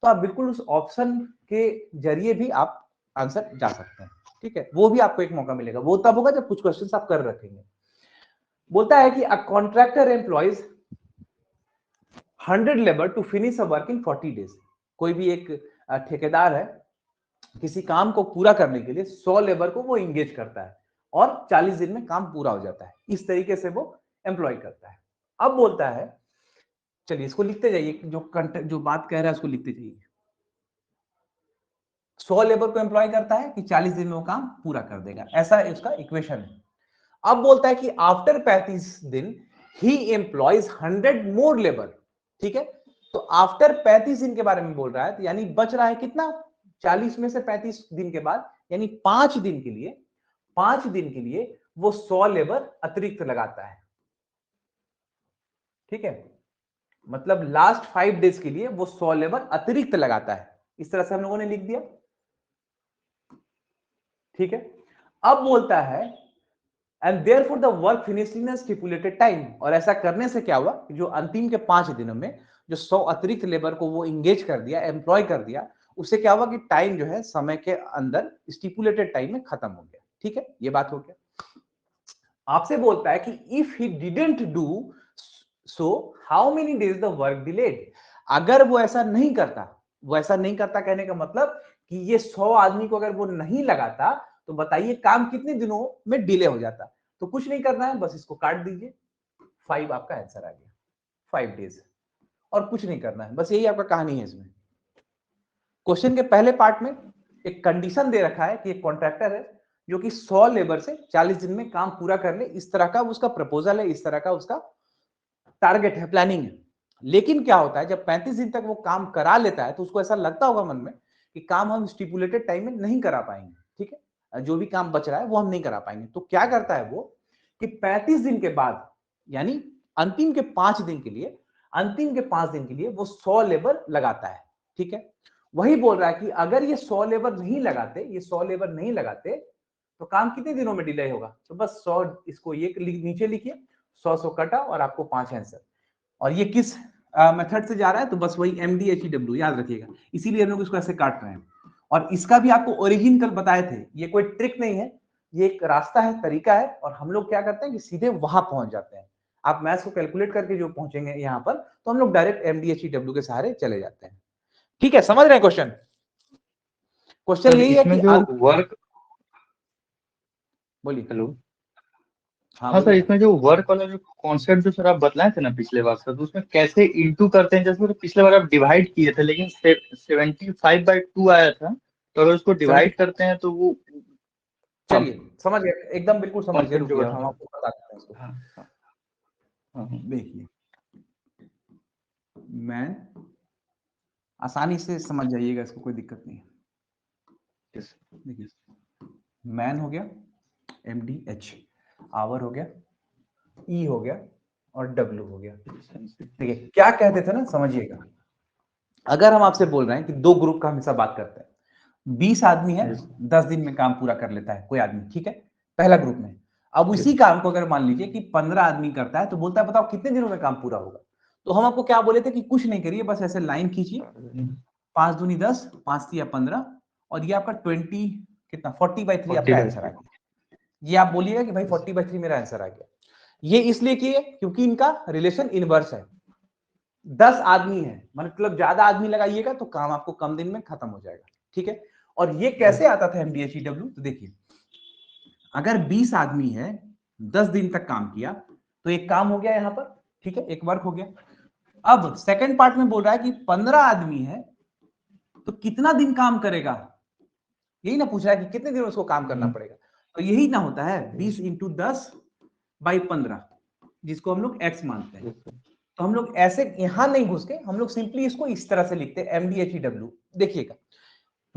तो आप बिल्कुल उस ऑप्शन के जरिए भी आप आंसर जा सकते हैं। ठीक है, वो भी आपको एक मौका मिलेगा, वो तब होगा जब कुछ क्वेश्चन आप कर रखेंगे। बोलता है कि a contractor employs 100 labour to finish a work in 40 days. कोई भी एक ठेकेदार है, किसी काम को पूरा करने के लिए 100 लेबर को वो इंगेज करता है, और 40 दिन में काम पूरा हो जाता है। इस तरीके से वो एम्प्लॉय करता है। अब बोलता है, चलिए इसको लिखते जाइए, जो बात कह रहा है उसको लिखते जाइए। 100 लेबर को एम्प्लॉय करता है कि 40 दिन में वो काम पूरा कर देगा, ऐसा उसका इक्वेशन है। अब बोलता है कि आफ्टर 35 दिन ही एम्प्लॉयज 100 मोर लेबर। ठीक है, तो आफ्टर 35 दिन के बारे में बोल रहा है, तो यानी बच रहा है कितना, 40 में से 35 दिन के बाद, यानी 5 दिन के लिए, 5 दिन के लिए वो 100 लेबर अतिरिक्त लगाता है। ठीक है, मतलब लास्ट 5 डेज के लिए वो 100 लेबर अतिरिक्त लगाता है। इस तरह से हम लोगों ने लिख दिया। ठीक है, अब बोलता है and therefore the work finished in stipulated time. और ऐसा करने से क्या हुआ कि जो अंतिम के 5 दिनों में जो 100 अतिरिक्त लेबर को वो इंगेज कर दिया, एम्प्लॉय कर दिया, उससे क्या हुआ कि टाइम जो है समय के अंदर स्टिपुलेटेड टाइम में खत्म हो गया। ठीक है, ये बात हो गया। आपसे बोलता है कि if he didn't do so how many days the work delayed. अगर वो ऐसा नहीं करता, वो ऐसा नहीं करता कहने का मतलब कि ये 100 आदमी को अगर वो नहीं लगाता तो बताइए काम कितने दिनों में डिले हो जाता। तो कुछ नहीं करना है, बस इसको काट दीजिए, 5 आपका आंसर आ गया, 5 डेज। और कुछ नहीं करना है, बस यही आपका कहानी है। इसमें क्वेश्चन के पहले पार्ट में एक कंडीशन दे रखा है कि एक कॉन्ट्रैक्टर है जो कि 100 लेबर से 40 दिन में काम पूरा कर ले, इस तरह का उसका प्रपोजल है, इस तरह का उसका टारगेट है, प्लानिंग है। लेकिन क्या होता है जब 35 दिन तक वो काम करा लेता है तो उसको ऐसा लगता होगा मन में कि काम हम स्टिपुलेटेड टाइम में नहीं करा पाएंगे। ठीक है, जो भी काम बच रहा है वो हम नहीं करा पाएंगे। तो क्या करता है वो कि 35 दिन के बाद, यानी अंतिम के 5 दिन के लिए, अंतिम के 5 दिन के लिए वो 100 लेबर लगाता है। ठीक है, वही बोल रहा है कि अगर ये 100 लेबर नहीं लगाते, ये 100 लेबर नहीं लगाते तो काम कितने दिनों में डिले होगा। तो बस 100 इसको ये नीचे लिखिए, 100 कटा और आपको 5 आंसर। और ये किस मेथड से जा रहा है, तो बस वही MDHEW याद रखिएगा, इसीलिए हम लोग इसको ऐसे काट रहे हैं। और इसका भी आपको ओरिजिन कल बताए थे, ये कोई ट्रिक नहीं है, ये एक रास्ता है, तरीका है। और हम लोग क्या करते हैं कि सीधे वहां पहुंच जाते हैं। आप मैथ्स को कैलकुलेट करके जो पहुंचेंगे यहाँ पर, तो हम लोग डायरेक्ट MDHEW के सहारे चले जाते हैं। ठीक है, समझ रहे हैं क्वेश्चन? क्वेश्चन सर यही है इसमें कि जो वर्क, बोलिए। हेलो, हाँ हाँ सर, बोलिए। इसमें जो वर्क वाला जो कॉन्सेप्ट जो सर आप बतलाए थे ना पिछले बार सर, तो उसमें कैसे इंटू करते हैं? जैसे पिछले बार आप डिवाइड किए थे, लेकिन 75/2 आया था, तो अगर उसको 70, डिवाइड करते हैं तो वो, हाँ, चलिए समझ गए, एकदम बिल्कुल समझ गए, कॉन्सेप्ट जो रुकिए हम बताया। आपको बता देते हैं इसको। हाँ हाँ हाँ हाँ। देखिए, मैन, आसानी से समझ जाइएगा, इसको कोई दिक्कत नहीं है। yes, देखिए, मैन हो गया, MDH, आवर हो गया, E हो गया और W हो गया। देखिए क्या कहते थे ना, समझिएगा। अगर हम आपसे बोल रहे हैं कि 2 ग्रुप का हमेशा बात करते हैं, 20 आदमी है, yes, 10 दिन में काम पूरा कर लेता है कोई आदमी, ठीक है, पहला ग्रुप में। अब yes, इसी काम को अगर मान लीजिए कि 15 आदमी करता है तो बोलता है बताओ कितने दिनों में काम पूरा होगा। तो हम आपको क्या बोले थे कि कुछ नहीं करिए, बस ऐसे लाइन खींचिए, 5 दूनी 10, 5 तिया 15, और ये आपका 20 कितना 40/3 आपका 40/3 आंसर आ गया। ये आप बोलिएगा कि भाई 40/3 मेरा आंसर आ गया। ये इसलिए किए क्योंकि इनका रिलेशन इनवर्स है। 10 आदमी है, मतलब ज्यादा आदमी लगाइएगा तो काम आपको कम दिन में खत्म हो जाएगा। ठीक है, और ये कैसे आता था MDHEW, तो देखिए, अगर 20 आदमी है, 10 दिन तक काम किया, तो एक काम हो गया यहां पर, ठीक है, एक वर्क हो गया। अब सेकंड पार्ट में बोल रहा है कि 15 आदमी है तो कितना दिन काम करेगा, यही ना पूछ रहा है कि कितने दिन उसको काम करना पड़ेगा। तो यही ना होता है 20 × 10/15, जिसको हम लोग x मानते हैं। तो हम लोग ऐसे यहां नहीं घुस के, हम लोग सिंपली इसको इस तरह से लिखते हैं MDHEW। देखिएगा,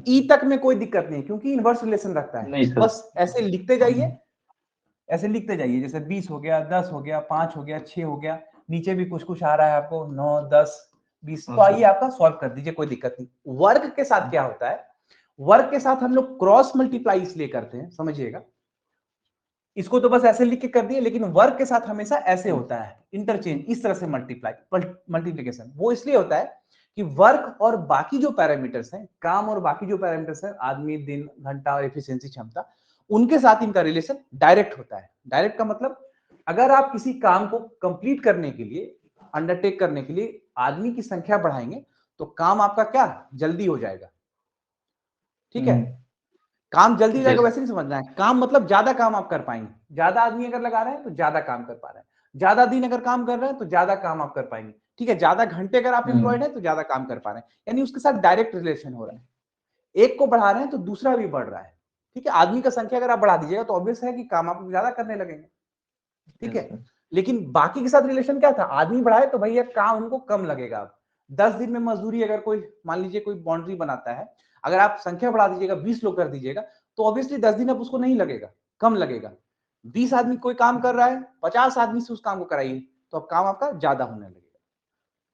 ई तक में कोई दिक्कत नहीं क्योंकि इनवर्स रिलेशन रखता है, नहीं सर, बस ऐसे लिखते जाइए, ऐसे लिखते जाइए। जैसे 20 हो गया, 10 हो गया, 5 हो गया, 6 हो गया, नीचे भी कुछ कुछ आ रहा है आपको, 9, 10, 20। तो आइए आपका सॉल्व कर दीजिए, कोई दिक्कत नहीं। वर्क के साथ क्या होता है, वर्क के साथ हम लोग क्रॉस मल्टीप्लाई इसलिए करते हैं, समझिएगा। इसको तो बस ऐसे लिख के कर दिए, लेकिन वर्क के साथ हमेशा ऐसे होता है, इंटरचेंज, इस तरह से मल्टीप्लाई, मल्टीप्लीकेशन। वो इसलिए होता है कि वर्क और बाकी जो पैरामीटर्स हैं, काम और बाकी जो पैरामीटर्स हैं, आदमी, दिन, घंटा और एफिशिएंसी, क्षमता, उनके साथ इनका रिलेशन डायरेक्ट होता है। डायरेक्ट का मतलब, अगर आप किसी काम को कंप्लीट करने के लिए, अंडरटेक करने के लिए आदमी की संख्या बढ़ाएंगे तो काम आपका क्या जल्दी हो जाएगा। ठीक है, काम जल्दी हो जाएगा वैसे नहीं समझना है, काम मतलब ज्यादा काम आप कर पाएंगे। ज्यादा आदमी अगर लगा रहे हैं तो ज्यादा काम कर पा रहे हैं, ज्यादा दिन अगर काम कर रहे हैं तो ज्यादा काम आप कर पाएंगे। ठीक है, ज्यादा घंटे अगर आप एम्प्लॉयड है तो ज्यादा काम कर पा रहे हैं, यानी उसके साथ डायरेक्ट रिलेशन हो रहा है। एक को बढ़ा रहे हैं तो दूसरा भी बढ़ रहा है। ठीक है, आदमी का संख्या अगर आप बढ़ा दीजिएगा तो ऑब्वियस है कि काम आप ज्यादा करने लगेंगे। ठीक है, लेकिन बाकी के साथ रिलेशन क्या था, आदमी बढ़ाए तो भैया काम उनको कम लगेगा। अब 10 दिन में मजदूरी अगर कोई, मान लीजिए कोई बाउंड्री बनाता है, अगर आप संख्या बढ़ा दीजिएगा, 20 लोग कर दीजिएगा, तो ऑब्वियसली 10 दिन अब उसको नहीं लगेगा, कम लगेगा। 20 आदमी कोई काम कर रहा है, 50 आदमी से उस काम को कराइए, तो अब काम आपका ज्यादा होने लगेगा।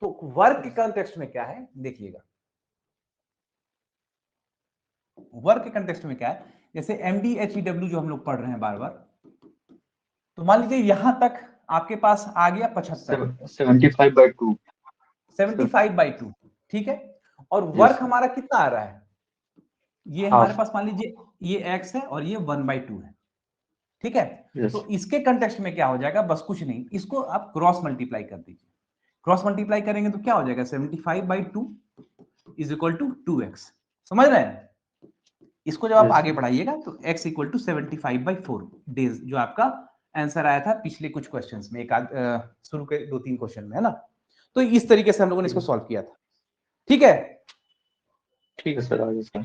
तो वर्क के कंटेक्स्ट में क्या है देखिएगा, वर्क के कंटेक्स्ट में क्या है, जैसे MDHEW जो हम लोग पढ़ रहे हैं बार बार, तो मान लीजिए यहां तक आपके पास आ गया 75, 75/2। 75/2, ठीक है। और Yes, वर्क sir. हमारा कितना आ रहा है, ये Half. हमारे पास मान लीजिए ये x है और ये 1/2 है, ठीक है। Yes. तो इसके कंटेक्स्ट में क्या हो जाएगा, बस कुछ नहीं, इसको आप क्रॉस मल्टीप्लाई कर दीजिए। क्रॉस मल्टीप्लाई करेंगे तो क्या हो जाएगा, 75/2 इज इक्वल टू 2x। समझ रहे हैं? इसको जब आप Yes, आगे sir. बढ़ाइएगा तो x इक्वल टू 75/4 डेज, जो आपका आंसर आया था पिछले कुछ क्वेश्चंस में, एक शुरू के 2-3 क्वेश्चन में, है ना। तो इस तरीके से हम लोगों ने इसको सॉल्व किया था, ठीक है। ठीक है सर, आगे सर।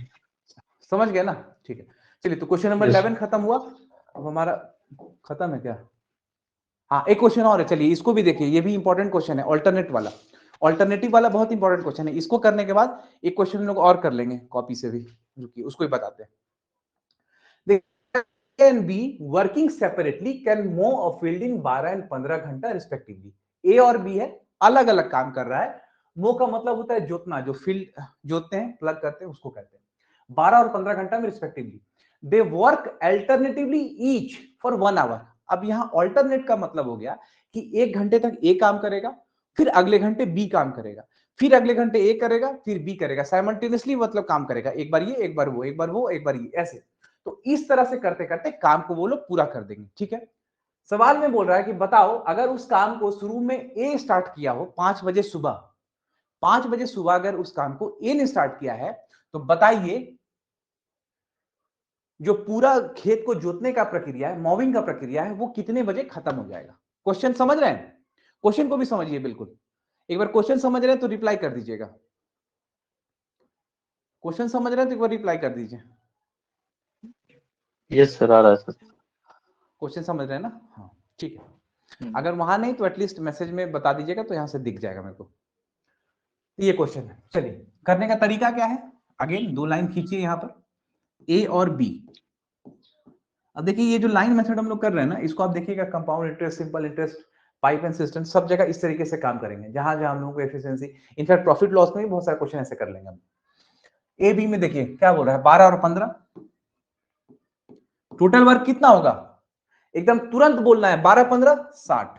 समझ गए ना, ठीक है। चलिए, तो क्वेश्चन नंबर Yes, 11 खत्म हुआ। अब हमारा खत्म है क्या? हाँ, एक क्वेश्चन और है, चलिए इसको भी देखिए, ये भी इंपॉर्टेंट क्वेश्चन है, ऑल्टरनेट वाला। ऑल्टरनेटिव वाला बहुत इंपॉर्टेंट क्वेश्चन है। इसको करने के बाद एक क्वेश्चन लोग और कर लेंगे कॉपी से भी, रुकिए उसको ही बताते हैं। can be working separately can mow a field in 12 and 15 घंटा रिस्पेक्टिवली। ए और बी है, अलग अलग काम कर रहा है। मो का मतलब होता है जोतना, जो फील्ड जोतते हैं, प्लग करते हैं, उसको कहते हैं। 12 और 15 घंटा में respectively. They work alternatively each for 1 hour. अब यहां ऑल्टरनेट का मतलब हो गया कि 1 घंटे तक ए काम करेगा, फिर अगले घंटे बी काम करेगा, फिर अगले घंटे ए करेगा, फिर बी करेगा, साइमल्टेनियसली मतलब काम करेगा, एक बार ये, एक बार वो, एक बार वो, एक बार ये, ऐसे। तो इस तरह से करते करते काम को वो लोग पूरा कर देंगे, ठीक है। सवाल में बोल रहा है कि बताओ, अगर उस काम को शुरू में ए स्टार्ट किया हो 5 बजे सुबह, 5 बजे सुबह अगर उस काम को ए ने स्टार्ट किया है, तो बताइए जो पूरा खेत को जोतने का प्रक्रिया है, मॉविंग का प्रक्रिया है, वो कितने बजे खत्म हो जाएगा। क्वेश्चन समझ रहे हैं? क्वेश्चन को भी समझिए बिल्कुल। एक बार क्वेश्चन समझ रहे हैं तो रिप्लाई कर दीजिएगा। क्वेश्चन समझ रहे हैं तो एक बार रिप्लाई कर दीजिए। यस सर, आ रहा है सर। क्वेश्चन समझ रहे हैं ना? हाँ, ठीक है। अगर वहां नहीं तो एटलीस्ट मैसेज में बता दीजिएगा, तो यहां से दिख जाएगा मेरे को। ये क्वेश्चन है, चलिए करने का तरीका क्या है। अगेन 2 लाइन खींचिए यहां पर, ए और बी। अब देखिए ये जो लाइन मेथड हम लोग कर रहे हैं ना, इसको आप देखिएगा compound interest, simple interest, pipe and system, सब जगह इस तरीके से काम करेंगे, जहां जहां हम लोगों को एफिशिएंसी, इनफैक्ट प्रॉफिट लॉस में भी बहुत सारे क्वेश्चन ऐसे कर लेंगे हम। ए बी में देखिए क्या बोल रहा है, 12 और 15। टोटल वर्क कितना होगा, एकदम तुरंत बोलना है, 12 15 60।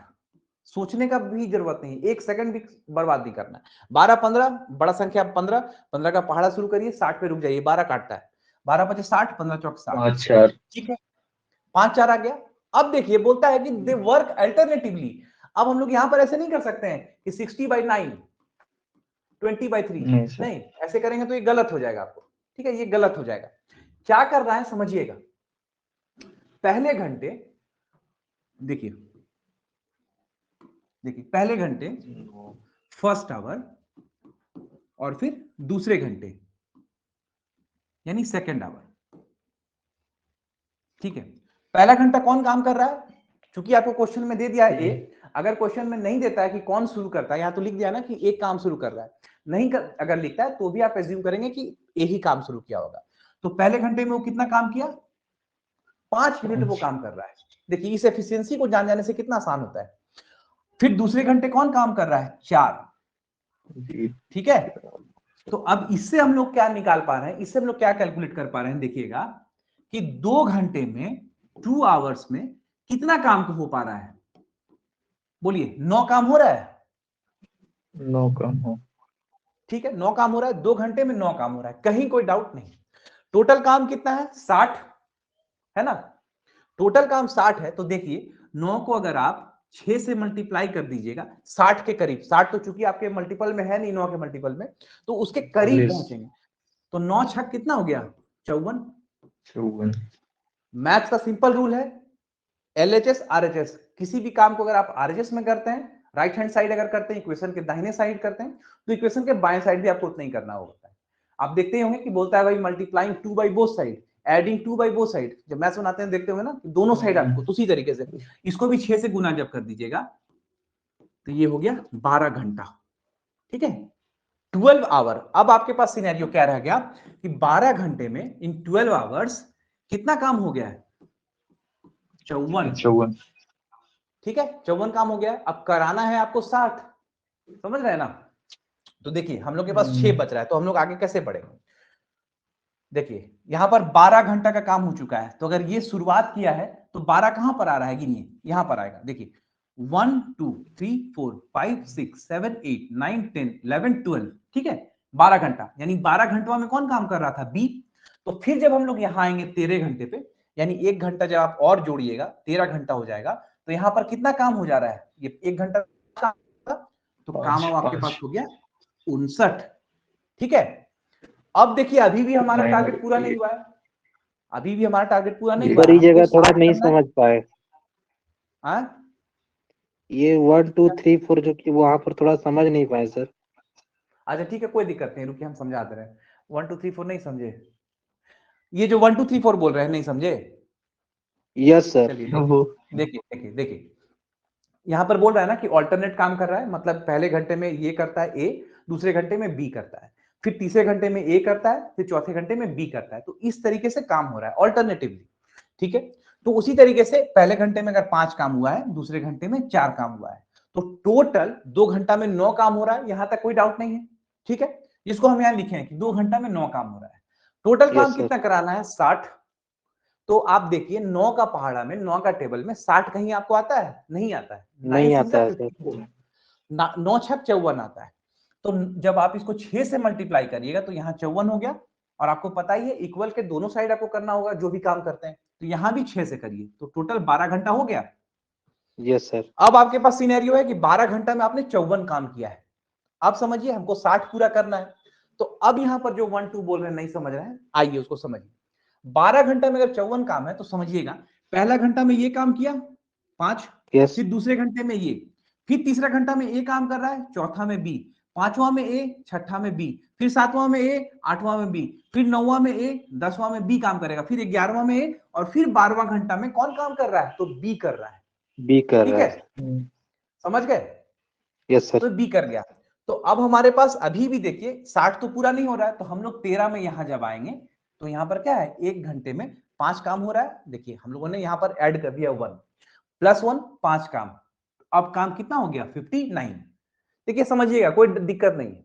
सोचने का भी जरूरत नहीं, 1 सेकंड भी बर्बाद नहीं करना है। 12 15 बड़ा संख्या, 15 15 का पहाड़ा शुरू करिए, 60 पे रुक जाइए, 12 काटता है, 12 5 60, 15 चौक 60, 5 4। ठीक है। 5 4 आ गया। अब देखिए बोलता है कि दे वर्क अल्टरनेटिवली। अब हम लोग यहां पर ऐसे नहीं कर सकते हैं कि 60/9, 20/3, नहीं सर। नहीं, ऐसे करेंगे तो ये गलत हो जाएगा आपको, ठीक है, ये गलत हो जाएगा। क्या कर रहा है समझिएगा। पहले घंटे देखिए, देखिए पहले घंटे, फर्स्ट आवर, और फिर दूसरे घंटे यानी सेकंड आवर, ठीक है। पहला घंटा कौन काम कर रहा है, क्योंकि आपको क्वेश्चन में दे दिया है ए। अगर क्वेश्चन में नहीं देता है कि कौन शुरू करता है, यहां तो लिख दिया ना कि एक काम शुरू कर रहा है, नहीं कर, अगर लिखता है तो भी आप एज्यूम करेंगे कि ए ही काम शुरू किया होगा। तो पहले घंटे में वो कितना काम किया, 5 यूनिट वो काम कर रहा है। देखिए इस एफिशिएंसी को जान जाने से कितना आसान होता है। फिर दूसरे घंटे कौन काम कर रहा है, 4, ठीक है। तो अब इससे हम लोग क्या निकाल पा रहे हैं, इससे हम लोग क्या कैलकुलेट कर पा रहे हैं, देखिएगा कि 2 घंटे में, 2 आवर्स में कितना काम हो पा रहा है, बोलिए 9 काम हो रहा है, 9 कम हो। ठीक है, 9 काम हो रहा है, 2 घंटे में 9 काम हो रहा है, कहीं कोई डाउट नहीं। टोटल काम कितना है, 60 है ना। टोटल काम 60 है, तो देखिए 9 को अगर आप 6 से मल्टीप्लाई कर दीजिएगा, 60 के करीब, 60 तो चूंकि आपके मल्टीपल में है नहीं, 9 के मल्टीपल में, तो उसके करीब 40 पहुंचेंगे। तो 9 छक कितना हो गया, 54। 54। मैथ्स का सिंपल रूल है, एलएचएस आरएचएस। किसी भी काम को अगर आप आरएचएस में करते हैं, राइट हैंड साइड अगर करते हैं, इक्वेशन के दाहिने साइड करते हैं, तो इक्वेशन के बाएं साइड भी आपको उतना ही करना होता है। आप देखते ही होंगे कि बोलता है भाई multiplying 2 by both side, adding 2 by both side. जब मैथ्स बनाते हैं देखते होंगे ना, दोनों साइड आपको, तो उसी तरीके से इसको भी 6 से गुना जब कर दीजिएगा, तो ये हो गया 12 घंटा, ठीक है, 12 आवर। अब आपके पास सिनेरियो क्या रह गया कि 12 घंटे में इन 12 आवर्स कितना काम हो गया है, 54, ठीक है, 54 काम हो गया है। अब कराना है आपको 60, समझ रहे हैं ना। तो देखिए हम लोग के पास 6 बच रहा है, तो हम लोग आगे कैसे बढ़े। देखिए यहां पर 12 घंटा का काम हो चुका है, तो अगर ये शुरुआत किया है तो 12 कहां पर आ रहा है, गिनिए यहां पर आएगा। देखिए 1 2 3 4 5 6 7 8 9 10 11 12, ठीक है 12 घंटा, यानी 12 घंटों में कौन काम कर रहा था, बी। तो फिर जब हम लोग यहाँ आएंगे 13 घंटे पे, यानी 1 घंटा जब आप और जोड़िएगा 13 घंटा हो जाएगा, तो यहाँ पर कितना काम हो जा रहा है, ये 1 घंटा काम, तो काम अब आपके पास हो गया 59, ठीक है। अब देखिए अभी भी हमारा टारगेट पूरा नहीं हुआ है, अभी भी हमारा टारगेट पूरा नहीं हुआ है, पर ये हमको जगह थोड़ा 60 नहीं करना है। समझ पाए, हाँ? ये 1 2 3 4 जो कि वहां पर थोड़ा समझ नहीं पाए सर। अच्छा ठीक है, कोई दिक्कत नहीं, रुकिए हम समझा दे रहे हैं। 1 2 3 4 नहीं समझे, ये जो 1 2 3 4 बोल रहे हैं नहीं समझे। Yes sir. चलिए देखिए देखिए देखिए यहाँ पर बोल रहा है ना कि ऑल्टरनेट काम कर रहा है, मतलब पहले घंटे में ये करता है ए, दूसरे घंटे में बी करता है, फिर तीसरे घंटे में ए करता है, फिर चौथे घंटे में बी करता है, तो इस तरीके से काम हो रहा है ऑल्टरनेटिवली, ठीक है। तो उसी तरीके से पहले घंटे में अगर 5 काम हुआ है, दूसरे घंटे में 4 काम हुआ है, तो टोटल 2 घंटा में 9 काम हो रहा है, यहां तक कोई डाउट नहीं है, ठीक है। इसको हम यहां लिखे हैं कि 2 घंटा में 9 काम हो रहा है, टोटल काम कितना कराना है 60। तो आप देखिए 9 का पहाड़ा में, 9 का टेबल में 60 कहीं आपको आता है, नहीं आता है, नहीं आता है सर। 9 छक 54 आता है। तो जब आप इसको 6 से मल्टीप्लाई करिएगा तो यहाँ 54 हो गया, और आपको पता ही है इक्वल के दोनों साइड आपको करना होगा जो भी काम करते हैं, तो यहां भी 6 से करिए, तो टोटल 12 घंटा हो गया। Yes sir. अब आपके पास सिनेरियो है कि 12 घंटा में आपने 54 काम किया है, अब समझिए हमको 60 पूरा करना है। तो अब यहां पर जो 1 2 बोल रहे हैं नहीं समझ रहे हैं, आइए उसको समझिए। 12 घंटा में अगर 54 काम है तो समझिएगा पहला घंटा में ये काम किया 5, यस। फिर दूसरे घंटे में ये, फिर तीसरा घंटा में ए काम कर रहा है, चौथा में बी, पांचवा में ए, छठा में बी, फिर सातवां में ए, आठवां में बी, फिर नौवां में ए, 10वां में बी काम करेगा, फिर 11वां में ए, और फिर 12वां घंटा में कौन काम कर रहा है, तो बी कर रहा है, बी कर ठीक रहा है, है। समझ गए। Yes sir. तो बी कर गया। तो अब हमारे पास अभी भी देखिए 60 तो पूरा नहीं हो रहा है, तो हम लोग 13 में यहां जब आएंगे तो यहां पर क्या है, 1 घंटे में 5 काम हो रहा है। देखिए हम लोगों ने यहां पर ऐड कर दिया 1 + 1 5 काम, अब काम कितना हो गया 59। देखिए समझिएगा कोई दिक्कत नहीं है,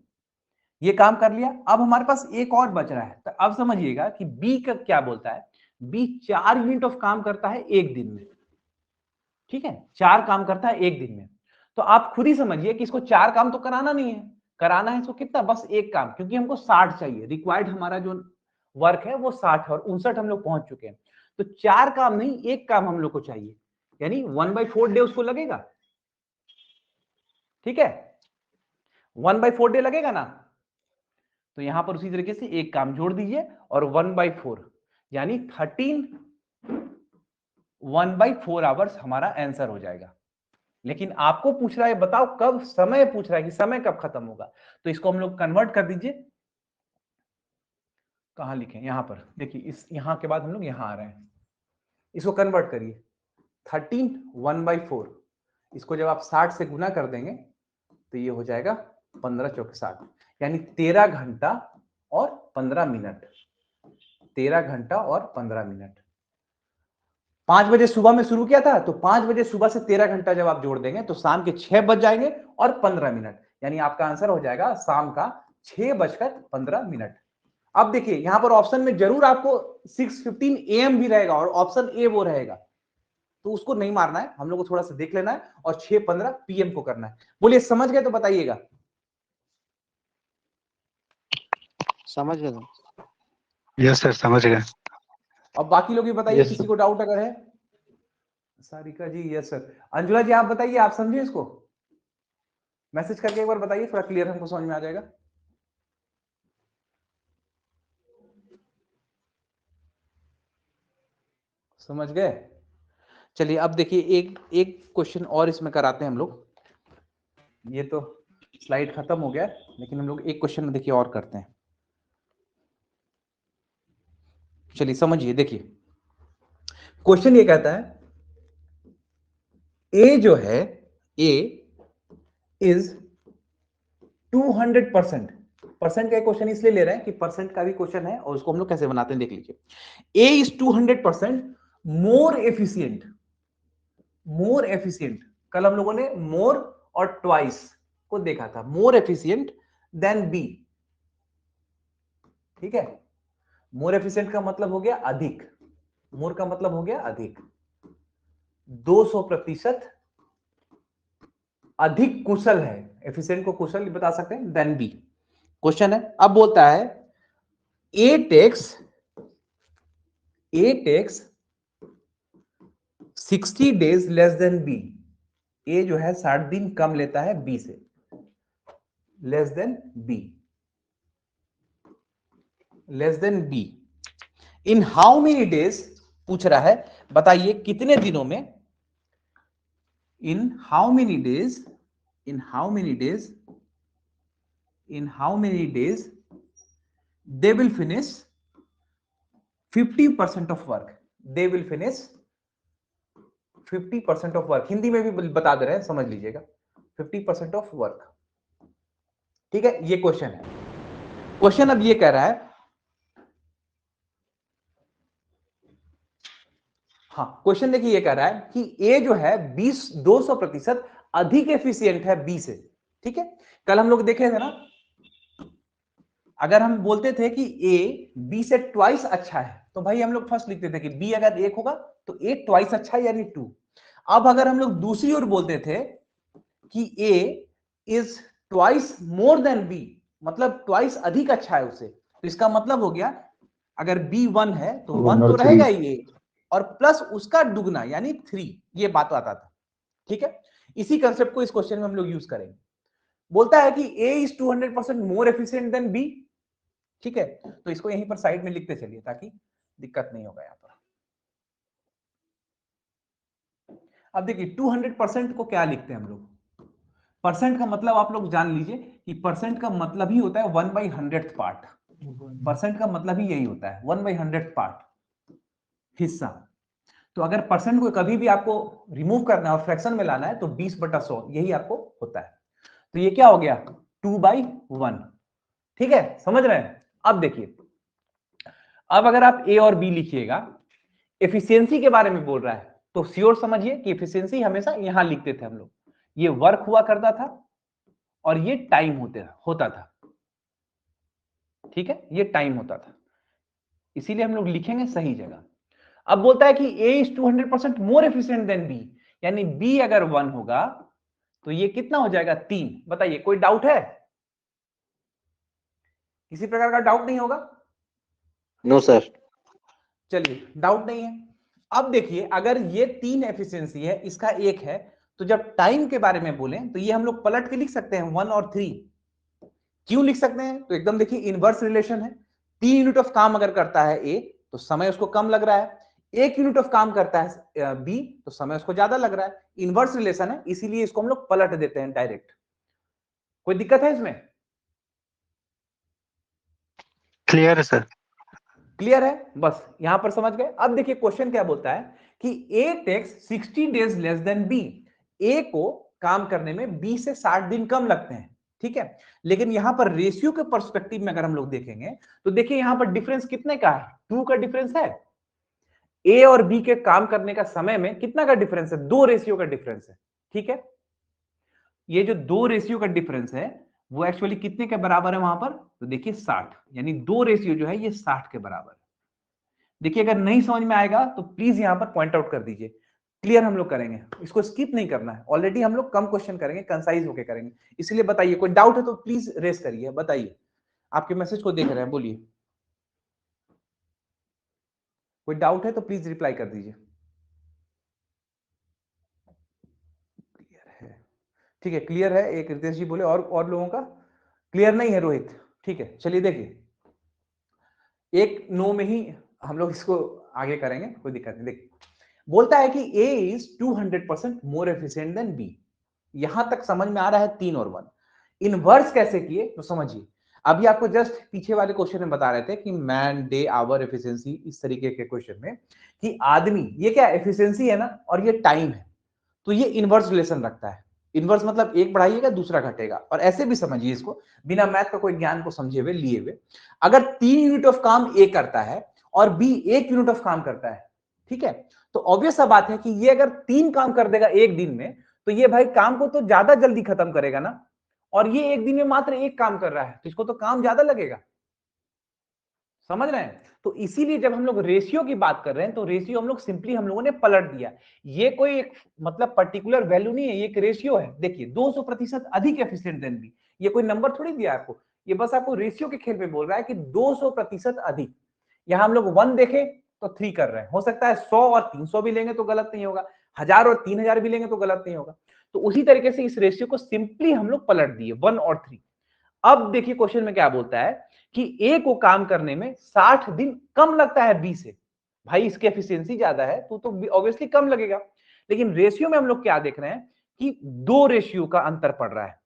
ये काम कर लिया। अब हमारे पास एक और बच रहा है, तो अब समझिएगा कि बी का क्या बोलता है, बी 4 यूनिट ऑफ काम करता है एक दिन में, ठीक है 4 काम करता है एक दिन में। तो आप खुद ही समझिए कि इसको 4 काम तो कराना नहीं है, कराना है इसको कितना, बस एक काम, क्योंकि हमको 60 चाहिए, रिक्वायर्ड हमारा जो वर्क है वो 60 है और 59 हम लोग पहुंच चुके हैं। तो 4 काम नहीं, एक काम हम लोग को चाहिए, यानी 1/4 डे उसको लगेगा, ठीक है 1/4 डे लगेगा ना। तो यहां पर उसी तरीके से एक काम जोड़ दीजिए और 1/4 यानी 1/4 आवर्स हमारा आंसर हो जाएगा। लेकिन आपको पूछ रहा है बताओ कब, समय पूछ रहा है कि समय कब खत्म होगा, तो इसको हम लोग कन्वर्ट कर दीजिए। कहां लिखें, यहां पर देखिए, इस यहां के बाद हम लोग यहां आ रहे हैं, इसको कन्वर्ट करिए 13 1/4, इसको जब आप 60 से गुना कर देंगे तो ये हो जाएगा 15 × 4 = 60, यानी 13 घंटा और 15 मिनट, 13 घंटा और 15 मिनट। 5 बजे सुबह में शुरू किया था, तो 5 बजे सुबह से 13 घंटा जब आप जोड़ देंगे तो शाम के 6 बज जाएंगे और 15 मिनट, यानी आपका आंसर हो जाएगा शाम का 6:15। अब देखिए यहां पर ऑप्शन में जरूर आपको 6:15 AM भी रहेगा और ऑप्शन ए वो रहेगा, तो उसको नहीं मारना है, हम लोग को थोड़ा सा देख लेना है और 6:15 PM को करना है। बोलिए समझ गए तो बताइएगा। समझ गए तुम? यस सर, समझ गए। अब बाकी लोग भी बताइए, Yes, किसी को डाउट अगर है। सारिका जी यस सर। अंजुला जी आप बताइए, आप समझे इसको, मैसेज करके एक बार बताइए, थोड़ा क्लियर हमको समझ में आ जाएगा। समझ गए। चलिए अब देखिए एक एक क्वेश्चन और इसमें कराते हैं हम लोग, ये तो स्लाइड खत्म हो गया लेकिन हम लोग एक क्वेश्चन में देखिए और करते हैं। चलिए समझिए, देखिए क्वेश्चन ये कहता है ए जो है, ए इज 200%, परसेंट का क्वेश्चन इसलिए ले रहे हैं कि परसेंट का भी क्वेश्चन है और उसको हम लोग कैसे बनाते हैं देख लीजिए। A is 200% more efficient, more efficient, कल हम लोगों ने मोर और ट्वाइस को देखा था, मोर एफिशिएंट देन बी, ठीक है मोर एफिशिएंट का मतलब हो गया अधिक, मोर का मतलब हो गया अधिक, 200% अधिक कुशल है, एफिशिएंट को कुशल बता सकते हैं, देन बी। क्वेश्चन है, अब बोलता है A takes 60 days less than B. A जो है 60 दिन कम लेता है बी से, less than B, less than B. In how many days पूछ रहा है, बताइए कितने दिनों में, in how many days, in how many days, in how many days they will finish 50% of work, they will finish 50% of work. Hindi में भी बता दे रहे हैं, समझ लीजिएगा, 50% ऑफ वर्क। ठीक है, ये क्वेश्चन है। क्वेश्चन अब ये कह रहा है, हाँ क्वेश्चन देखिए ये कह रहा है कि ए जो है 200% अधिक एफिशिएंट है बी से। ठीक है, कल हम लोग देखे थे ना, अगर हम बोलते थे कि ए बी से ट्वाइस अच्छा है, तो भाई हम लोग फर्स्ट लिखते थे कि बी अगर 1 होगा तो ए ट्वाइस अच्छा है, यानी 2। अब अगर हम लोग दूसरी ओर बोलते थे कि A is twice more than B, मतलब ट्वाइस अधिक अच्छा है उससे, तो इसका मतलब हो गया अगर बी 1 है तो 1 तो रहेगा ही ए, और प्लस उसका दुगना यानी 3, ये बात आता था। ठीक है, इसी कंसेप्ट को इस क्वेश्चन में हम लोग यूज करेंगे। बोलता है कि A is 200% more efficient than B. ठीक है, तो इसको यहीं पर साइड में लिखते चलिए ताकि दिक्कत नहीं होगा यहां पर। अब देखिए 200% को क्या लिखते हैं हम लोग, परसेंट का मतलब आप लोग जान लीजिए कि परसेंट का मतलब ही होता है 1/100th पार्ट। परसेंट का मतलब ही यही होता है 1/100th पार्ट, हिस्सा। तो अगर परसेंट को कभी भी आपको रिमूव करना है और फ्रैक्शन में लाना है तो 20/100 यही आपको होता है। तो ये क्या हो गया 2/1। ठीक है, समझ रहे हैं। अब देखिए, अब अगर आप ए और बी लिखिएगा, एफिशिएंसी के बारे में बोल रहा है, तो श्योर समझिए कि एफिशिएंसी हमेशा यहां लिखते थे हम लोग, ये वर्क हुआ करता था और ये टाइम होता था। ठीक है, ये टाइम होता था, इसीलिए हम लोग लिखेंगे सही जगह। अब बोलता है कि A is 200% more efficient than B, यानी बी अगर 1 होगा तो ये कितना हो जाएगा 3। बताइए कोई डाउट है, किसी प्रकार का डाउट नहीं होगा? No sir. चलिए, डाउट नहीं है। अब देखिए अगर ये 3 एफिशिएंसी है, इसका 1 है, तो जब टाइम के बारे में बोलें तो ये हम लोग पलट के लिख सकते हैं 1 और 3। क्यों लिख सकते हैं? तो एकदम देखिए इनवर्स रिलेशन है। 3 यूनिट ऑफ काम अगर करता है ए तो समय उसको कम लग रहा है, 1 यूनिट ऑफ काम करता है बी तो समय उसको ज्यादा लग रहा है। इनवर्स रिलेशन है, इसीलिए इसको हम लोग पलट देते हैं डायरेक्ट। कोई दिक्कत है इसमें? क्लियर है सर। क्लियर है, बस यहां पर समझ गए। अब देखिए क्वेश्चन क्या बोलता है कि A takes 60 days less than B. A को काम करने में बी से 60 दिन कम लगते हैं। ठीक है, लेकिन यहां पर रेशियो के पर्सपेक्टिव में अगर हम लोग देखेंगे तो देखिए यहां पर डिफरेंस कितने का है, 2 का डिफरेंस है। ए और बी के काम करने का समय में कितना का डिफरेंस है, 2 रेशियो का डिफरेंस है। ठीक है, ये जो 2 रेशियो का डिफरेंस है वो एक्चुअली कितने के बराबर है वहां पर, तो देखिए 60, यानी 2 रेशियो जो है ये 60 के बराबर है। देखिए अगर नहीं समझ में आएगा तो प्लीज यहां पर पॉइंट आउट कर दीजिए। क्लियर हम लोग करेंगे, इसको स्किप नहीं करना है। ऑलरेडी हम लोग कम क्वेश्चन करेंगे, कंसाइज होके करेंगे, इसलिए बताइए कोई डाउट है तो प्लीज रेस करिए। बताइए, आपके मैसेज को देख रहे हैं, बोलिए। कोई डाउट है तो प्लीज रिप्लाई कर दीजिए। क्लियर है, ठीक है, क्लियर है। एक रितेश जी बोले, और लोगों का क्लियर नहीं है? रोहित, ठीक है, चलिए देखिए, एक नो में ही हम लोग इसको आगे करेंगे, कोई दिक्कत नहीं। देखिए बोलता है कि A is 200% more efficient then B। यहां तक समझ में आ रहा है 3 और 1। इनवर्स कैसे किए तो समझिए, अभी आपको जस्ट पीछे वाले क्वेश्चन में बता रहे थे कि मैन डे आवर एफिशिएंसी, इस तरीके के क्वेश्चन में कि आदमी, ये क्या एफिशिएंसी है ना, और ये टाइम है, तो ये इनवर्स रिलेशन रखता है। इनवर्स मतलब एक बढ़ाइएगा दूसरा घटेगा, और ऐसे भी समझिए इसको, बिना मैथ का कोई ज्ञान को समझे हुए लिए हुए। अगर 3 यूनिट ऑफ काम ए करता है और बी 1 यूनिट ऑफ काम करता है, ठीक है, तो ऑब्वियस सा बात है कि ये अगर 3 काम कर देगा एक दिन में, तो ये भाई काम को तो ज्यादा जल्दी खत्म करेगा ना, और ये एक दिन में मात्र 1 काम कर रहा है, तो इसको तो काम ज्यादा लगेगा। समझ रहे हैं? तो इसीलिए जब हम लोग रेशियो की बात कर रहे हैं तो रेशियो हम लोग सिंपली हम लोगों ने पलट दिया। ये कोई एक मतलब पर्टिकुलर वैल्यू नहीं है, ये एक रेशियो है। देखिए 200% अधिक एफिशिएंट देन बी, ये कोई नंबर थोड़ी दिया आपको, ये बस आपको रेशियो के खेल में बोल रहा है कि 200% अधिक। यहां हम लोग 1 देखे तो 3 कर रहे हैं, हो सकता है 100 और 300 भी लेंगे तो गलत नहीं होगा, 1000 और 3000 भी लेंगे तो गलत नहीं होगा। तो उसी तरीके से इस रेशियो को सिंपली हम लोग पलट दिए 1 और 3। अब देखिए क्वेश्चन में क्या बोलता है कि ए को काम करने में 60 दिन कम लगता है बी से। भाई इसकी एफिशिएंसी ज्यादा है तो ऑब्वियसली कम लगेगा। लेकिन रेशियो में हम लोग क्या देख रहे हैं कि 2 रेशियो का अंतर पड़ रहा है,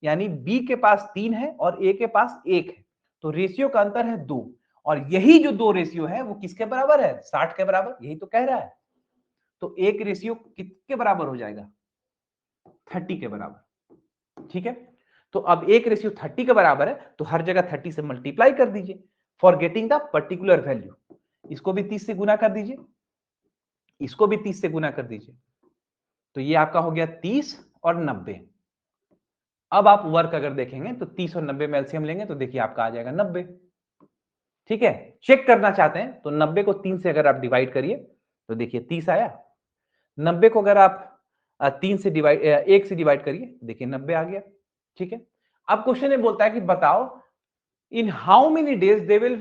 यानी बी के पास 3 है और ए के पास 1 है, तो रेशियो का अंतर है 2। और यही जो 2 रेशियो है वो किसके बराबर है? 60 के बराबर, यही तो कह रहा है। तो एक रेशियो किसके बराबर हो जाएगा? 30 के बराबर। ठीक है, तो अब एक रेशियो 30 के बराबर है तो हर जगह 30 से मल्टीप्लाई कर दीजिए for getting the particular value. इसको भी 30 से गुना कर दीजिए, इसको भी 30 से गुना कर दीजिए, तो ये आपका हो गया 30 और 90। अब आप वर्क अगर देखेंगे तो 30 और 90 में एलसीएम लेंगे तो देखिए आपका आ जाएगा 90। ठीक है, चेक करना चाहते हैं तो 90 को 3 से अगर आप डिवाइड करिए तो देखिए 30 आया। 90 को अगर आप 3 से डिवाइड 1 से डिवाइड करिए देखिए 90 आ गया। ठीक है, अब क्वेश्चन में बोलता है कि बताओ in how many days they will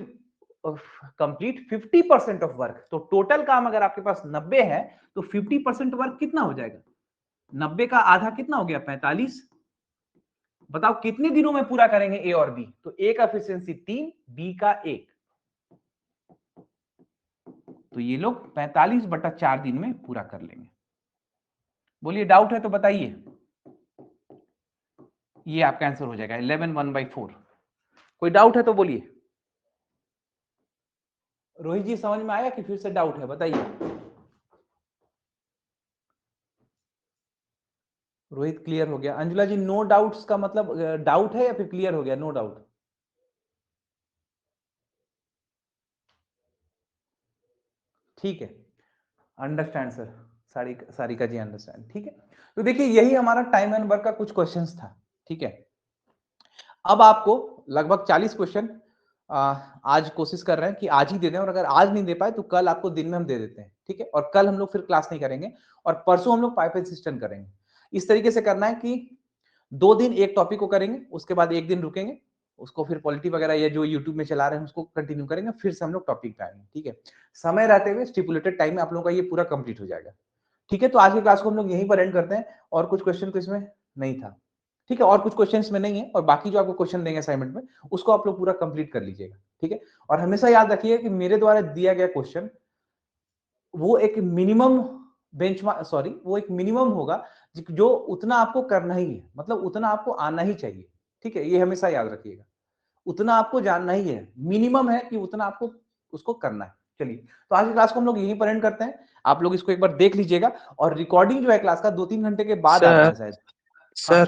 complete 50% of work. तो टोटल काम अगर आपके पास 90 है तो 50% वर्क कितना हो जाएगा? 90 का आधा कितना हो गया? 45। बताओ कितने दिनों में पूरा करेंगे ए और बी? तो ए का एफिशिएंसी 3, बी का 1, तो ये लोग 45/4 दिन में पूरा कर लेंगे। बोलिए डाउट है तो बताइए। ये आपका आंसर हो जाएगा 11 1/4। कोई डाउट है तो बोलिए। रोहित जी समझ में आया कि फिर से डाउट है? बताइए। रोहित क्लियर हो गया। अंजुला जी नो डाउट्स का मतलब डाउट है या फिर क्लियर हो गया? No doubt. ठीक है, understand sir. Sarika ji understand. ठीक है, तो देखिए यही हमारा टाइम एंड वर्क का कुछ क्वेश्चंस था। ठीक है, अब आपको लगभग 40 क्वेश्चन आज कोशिश कर रहे हैं कि आज ही दे दें, और अगर आज नहीं दे पाए तो कल आपको दिन में हम दे देते हैं। ठीक है, और कल हम लोग फिर क्लास नहीं करेंगे और परसों हम लोग पाइप सिस्टम करेंगे। इस तरीके से करना है कि 2 दिन एक टॉपिक को करेंगे, उसके बाद एक दिन रुकेंगे, उसको फिर पॉलिटी वगैरह या जो यूट्यूब में चला रहे हैं उसको कंटिन्यू करेंगे, फिर से हम लोग टॉपिक पे आएंगे। ठीक है, समय रहते हुए स्टिपुलेटेड टाइम में आप लोगों का ये पूरा कंप्लीट हो जाएगा। ठीक है, तो आज की क्लास को हम लोग यहीं पर एंड करते हैं। और कुछ क्वेश्चन तो इसमें नहीं था। ठीक है, और कुछ क्वेश्चन इसमें नहीं है, और बाकी जो आपको क्वेश्चन देंगे असाइनमेंट में उसको आप लोग पूरा कंप्लीट कर लीजिएगा। ठीक है, और हमेशा याद रखिए कि मेरे द्वारा दिया गया क्वेश्चन वो एक मिनिमम बेंचमार्क, सॉरी वो एक मिनिमम होगा जो उतना आपको करना ही है, मतलब उतना आपको आना ही चाहिए। ठीक है, ये हमेशा याद रखिएगा, उतना आपको जानना ही है, मिनिमम है कि उतना आपको उसको करना है। चलिए, तो आज की क्लास को हम लोग यहीं पर एंड करते हैं। आप लोग इसको एक बार देख लीजिएगा, और रिकॉर्डिंग जो है क्लास का 2-3 घंटे के बाद आता है शायद। हाँ,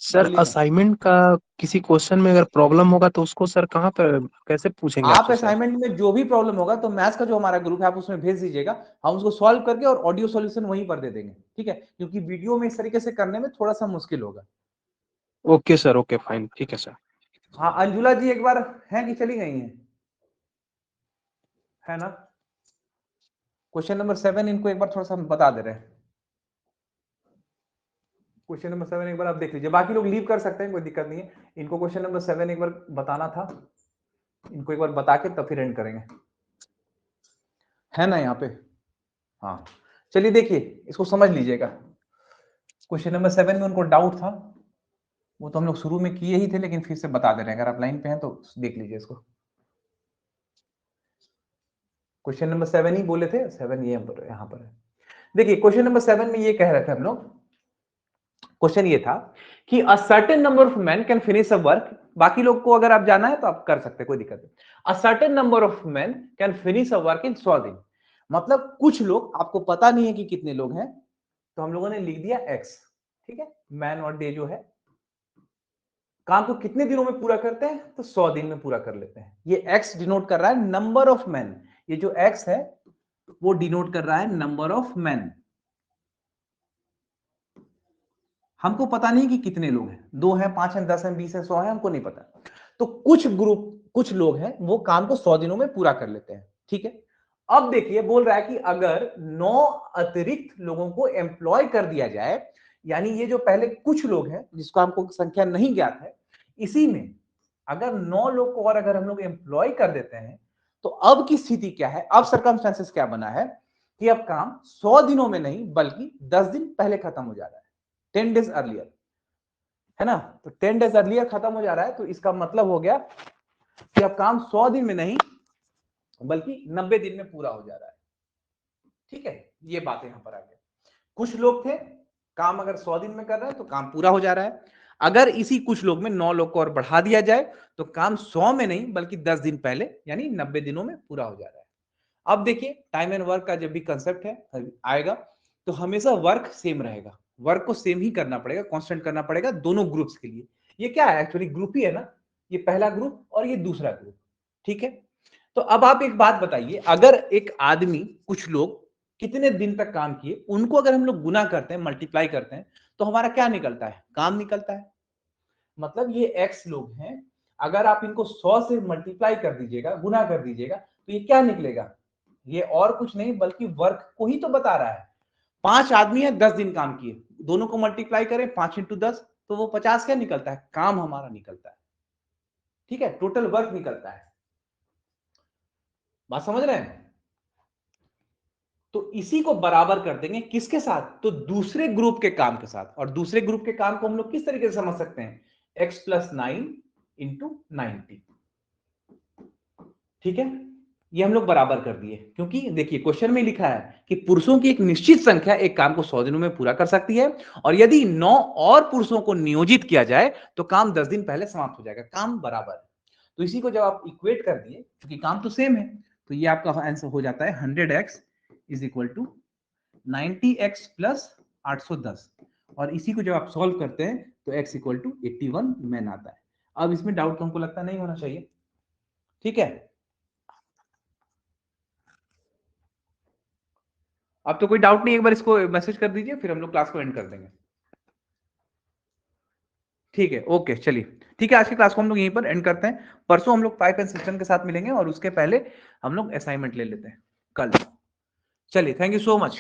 सर बोलिए ना। असाइनमेंट का किसी क्वेश्चन में अगर प्रॉब्लम होगा तो उसको सर कहाँ पर कैसे पूछेंगे आप आपसे सर? असाइनमेंट में जो भी प्रॉब्लम होगा तो मैथ्स का जो हमारा ग्रुप है आप उसमें भेज दीजिएगा, हम उसको सॉल्व करके और ऑडियो सॉल्यूशन वहीं पर दे देंगे। ठीक है, क्योंकि वीडियो में इस तरीके से करने में थोड़ा सा मुश्किल होगा। ओके सर, ओके फाइन, ठीक है सर। हाँ, अंजुला जी एक बार हैं कि चली गई हैं? है ना? क्वेश्चन नंबर 7 इनको एक बार थोड़ा सा हम बता दे रहे हैं। क्वेश्चन नंबर 7 एक बार आप देख लीजिए, बाकी लोग लीव कर सकते हैं, कोई दिक्कत नहीं है। इनको क्वेश्चन नंबर 7 एक बार बताना था, इनको एक बार बता के तब फिर एंड करेंगे, है ना यहाँ पे? हाँ, चलिए देखिए इसको समझ लीजिएगा। क्वेश्चन नंबर 7 में उनको डाउट था, वो तो हम लोग शुरू में किए ही थे, लेकिन फिर से बता दे रहे हैं। अगर आप लाइन पे हैं तो देख लीजिए इसको। क्वेश्चन नंबर 7 ही बोले थे, 7 ये यहाँ पर है। देखिए क्वेश्चन नंबर 7 में ये कह रहे थे हम लोग, क्वेश्चन ये था कि a certain number of man can finish a work. बाकी लोग को अगर आप जाना है तो आप कर सकते हैं, कोई दिक्कत नहीं। A certain number of man can finish a work इन 100 दिन। मतलब कुछ लोग, आपको पता नहीं है कि कितने लोग हैं, तो हम लोगों ने लिख दिया एक्स। ठीक है, मैन और डे जो है काम को कितने दिनों में पूरा करते हैं, तो 100 दिन में पूरा कर लेते हैं। ये एक्स डिनोट कर रहा है नंबर ऑफ मैन, ये जो एक्स है वो डिनोट कर रहा है नंबर ऑफ मैन। हमको पता नहीं कि कितने लोग हैं, 2 हैं, 5 हैं, 10 हैं, 20 हैं, 100 हैं, हमको नहीं पता। तो कुछ ग्रुप कुछ लोग हैं वो काम को 100 दिनों में पूरा कर लेते हैं, ठीक है। अब देखिए बोल रहा है कि अगर 9 अतिरिक्त लोगों को एम्प्लॉय कर दिया जाए, यानी ये जो पहले कुछ लोग हैं जिसको हमको संख्या नहीं ज्ञात है, इसी में अगर 9 लोग को और अगर हम लोग एम्प्लॉय कर देते हैं तो अब की स्थिति क्या है, अब सर्कमस्टेंसेस क्या बना है कि अब काम 100 दिनों में नहीं बल्कि 10 दिन पहले खत्म हो जा रहा है, 10 डेज अर्लियर, है ना। तो 10 डेज अर्लियर खत्म हो जा रहा है, तो इसका मतलब हो गया कि अब काम 100 दिन में नहीं बल्कि 90 दिन में पूरा हो जा रहा है, ठीक है। ये बातें यहां पर आ गया। कुछ लोग थे काम अगर 100 दिन में कर रहे हैं तो काम पूरा हो जा रहा है, अगर इसी कुछ लोग में 9 लोग को और बढ़ा दिया जाए तो काम 100 में नहीं बल्कि 10 दिन पहले यानी 90 दिनों में पूरा हो जा रहा है। अब देखिए टाइम एंड वर्क का जब भी कंसेप्ट है आएगा तो हमेशा वर्क सेम रहेगा, वर्क को सेम ही करना पड़ेगा, कांस्टेंट करना पड़ेगा दोनों ग्रुप्स के लिए। ये क्या है एक्चुअली ग्रुप ही है ना, ये पहला ग्रुप और ये दूसरा ग्रुप, ठीक है। तो अब आप एक बात बताइए, अगर एक आदमी कुछ लोग कितने दिन तक काम किए उनको अगर हम लोग गुना करते हैं, मल्टीप्लाई करते हैं तो हमारा क्या निकलता है, काम निकलता है। मतलब ये x लोग हैं, अगर आप इनको 100 से मल्टीप्लाई कर दीजिएगा, गुना कर दीजिएगा तो ये क्या निकलेगा, ये और कुछ नहीं बल्कि वर्क को ही तो बता रहा है। 5 आदमी है 10 दिन काम किए, दोनों को मल्टीप्लाई करें 5 × 10 तो वो 50 क्या निकलता है, काम हमारा निकलता है, ठीक है, टोटल वर्क निकलता है। बात समझ रहे हैं। तो इसी को बराबर कर देंगे किसके साथ, तो दूसरे ग्रुप के काम के साथ। और दूसरे ग्रुप के काम को हम लोग किस तरीके से समझ सकते हैं, x + 9 × 90, ठीक है। ये हम लोग बराबर कर दिए, क्योंकि देखिए क्वेश्चन में लिखा है कि पुरुषों की एक निश्चित संख्या एक काम को 100 दिनों में पूरा कर सकती है, और यदि 9 और पुरुषों को नियोजित किया जाए तो काम 10 दिन पहले समाप्त हो जाएगा, काम बराबर है। तो इसी को जब आप इक्वेट कर दिए, क्योंकि काम तो सेम है, तो ये आपका आंसर हो जाता है 100x = 90x + 810। और इसी को जब आप सॉल्व करते हैं तो x = 81 मैन आता है। अब इसमें डाउट तो हमको लगता नहीं होना चाहिए, ठीक है। अब तो कोई डाउट नहीं, एक बार इसको मैसेज कर दीजिए फिर हम लोग क्लास को एंड कर देंगे, ठीक है। ओके चलिए ठीक है, आज की क्लास को हम लोग यहीं पर एंड करते हैं। परसों हम लोग पाइप एंड सिस्टम के साथ मिलेंगे और उसके पहले हम लोग असाइनमेंट ले लेते हैं कल। चलिए थैंक यू सो मच।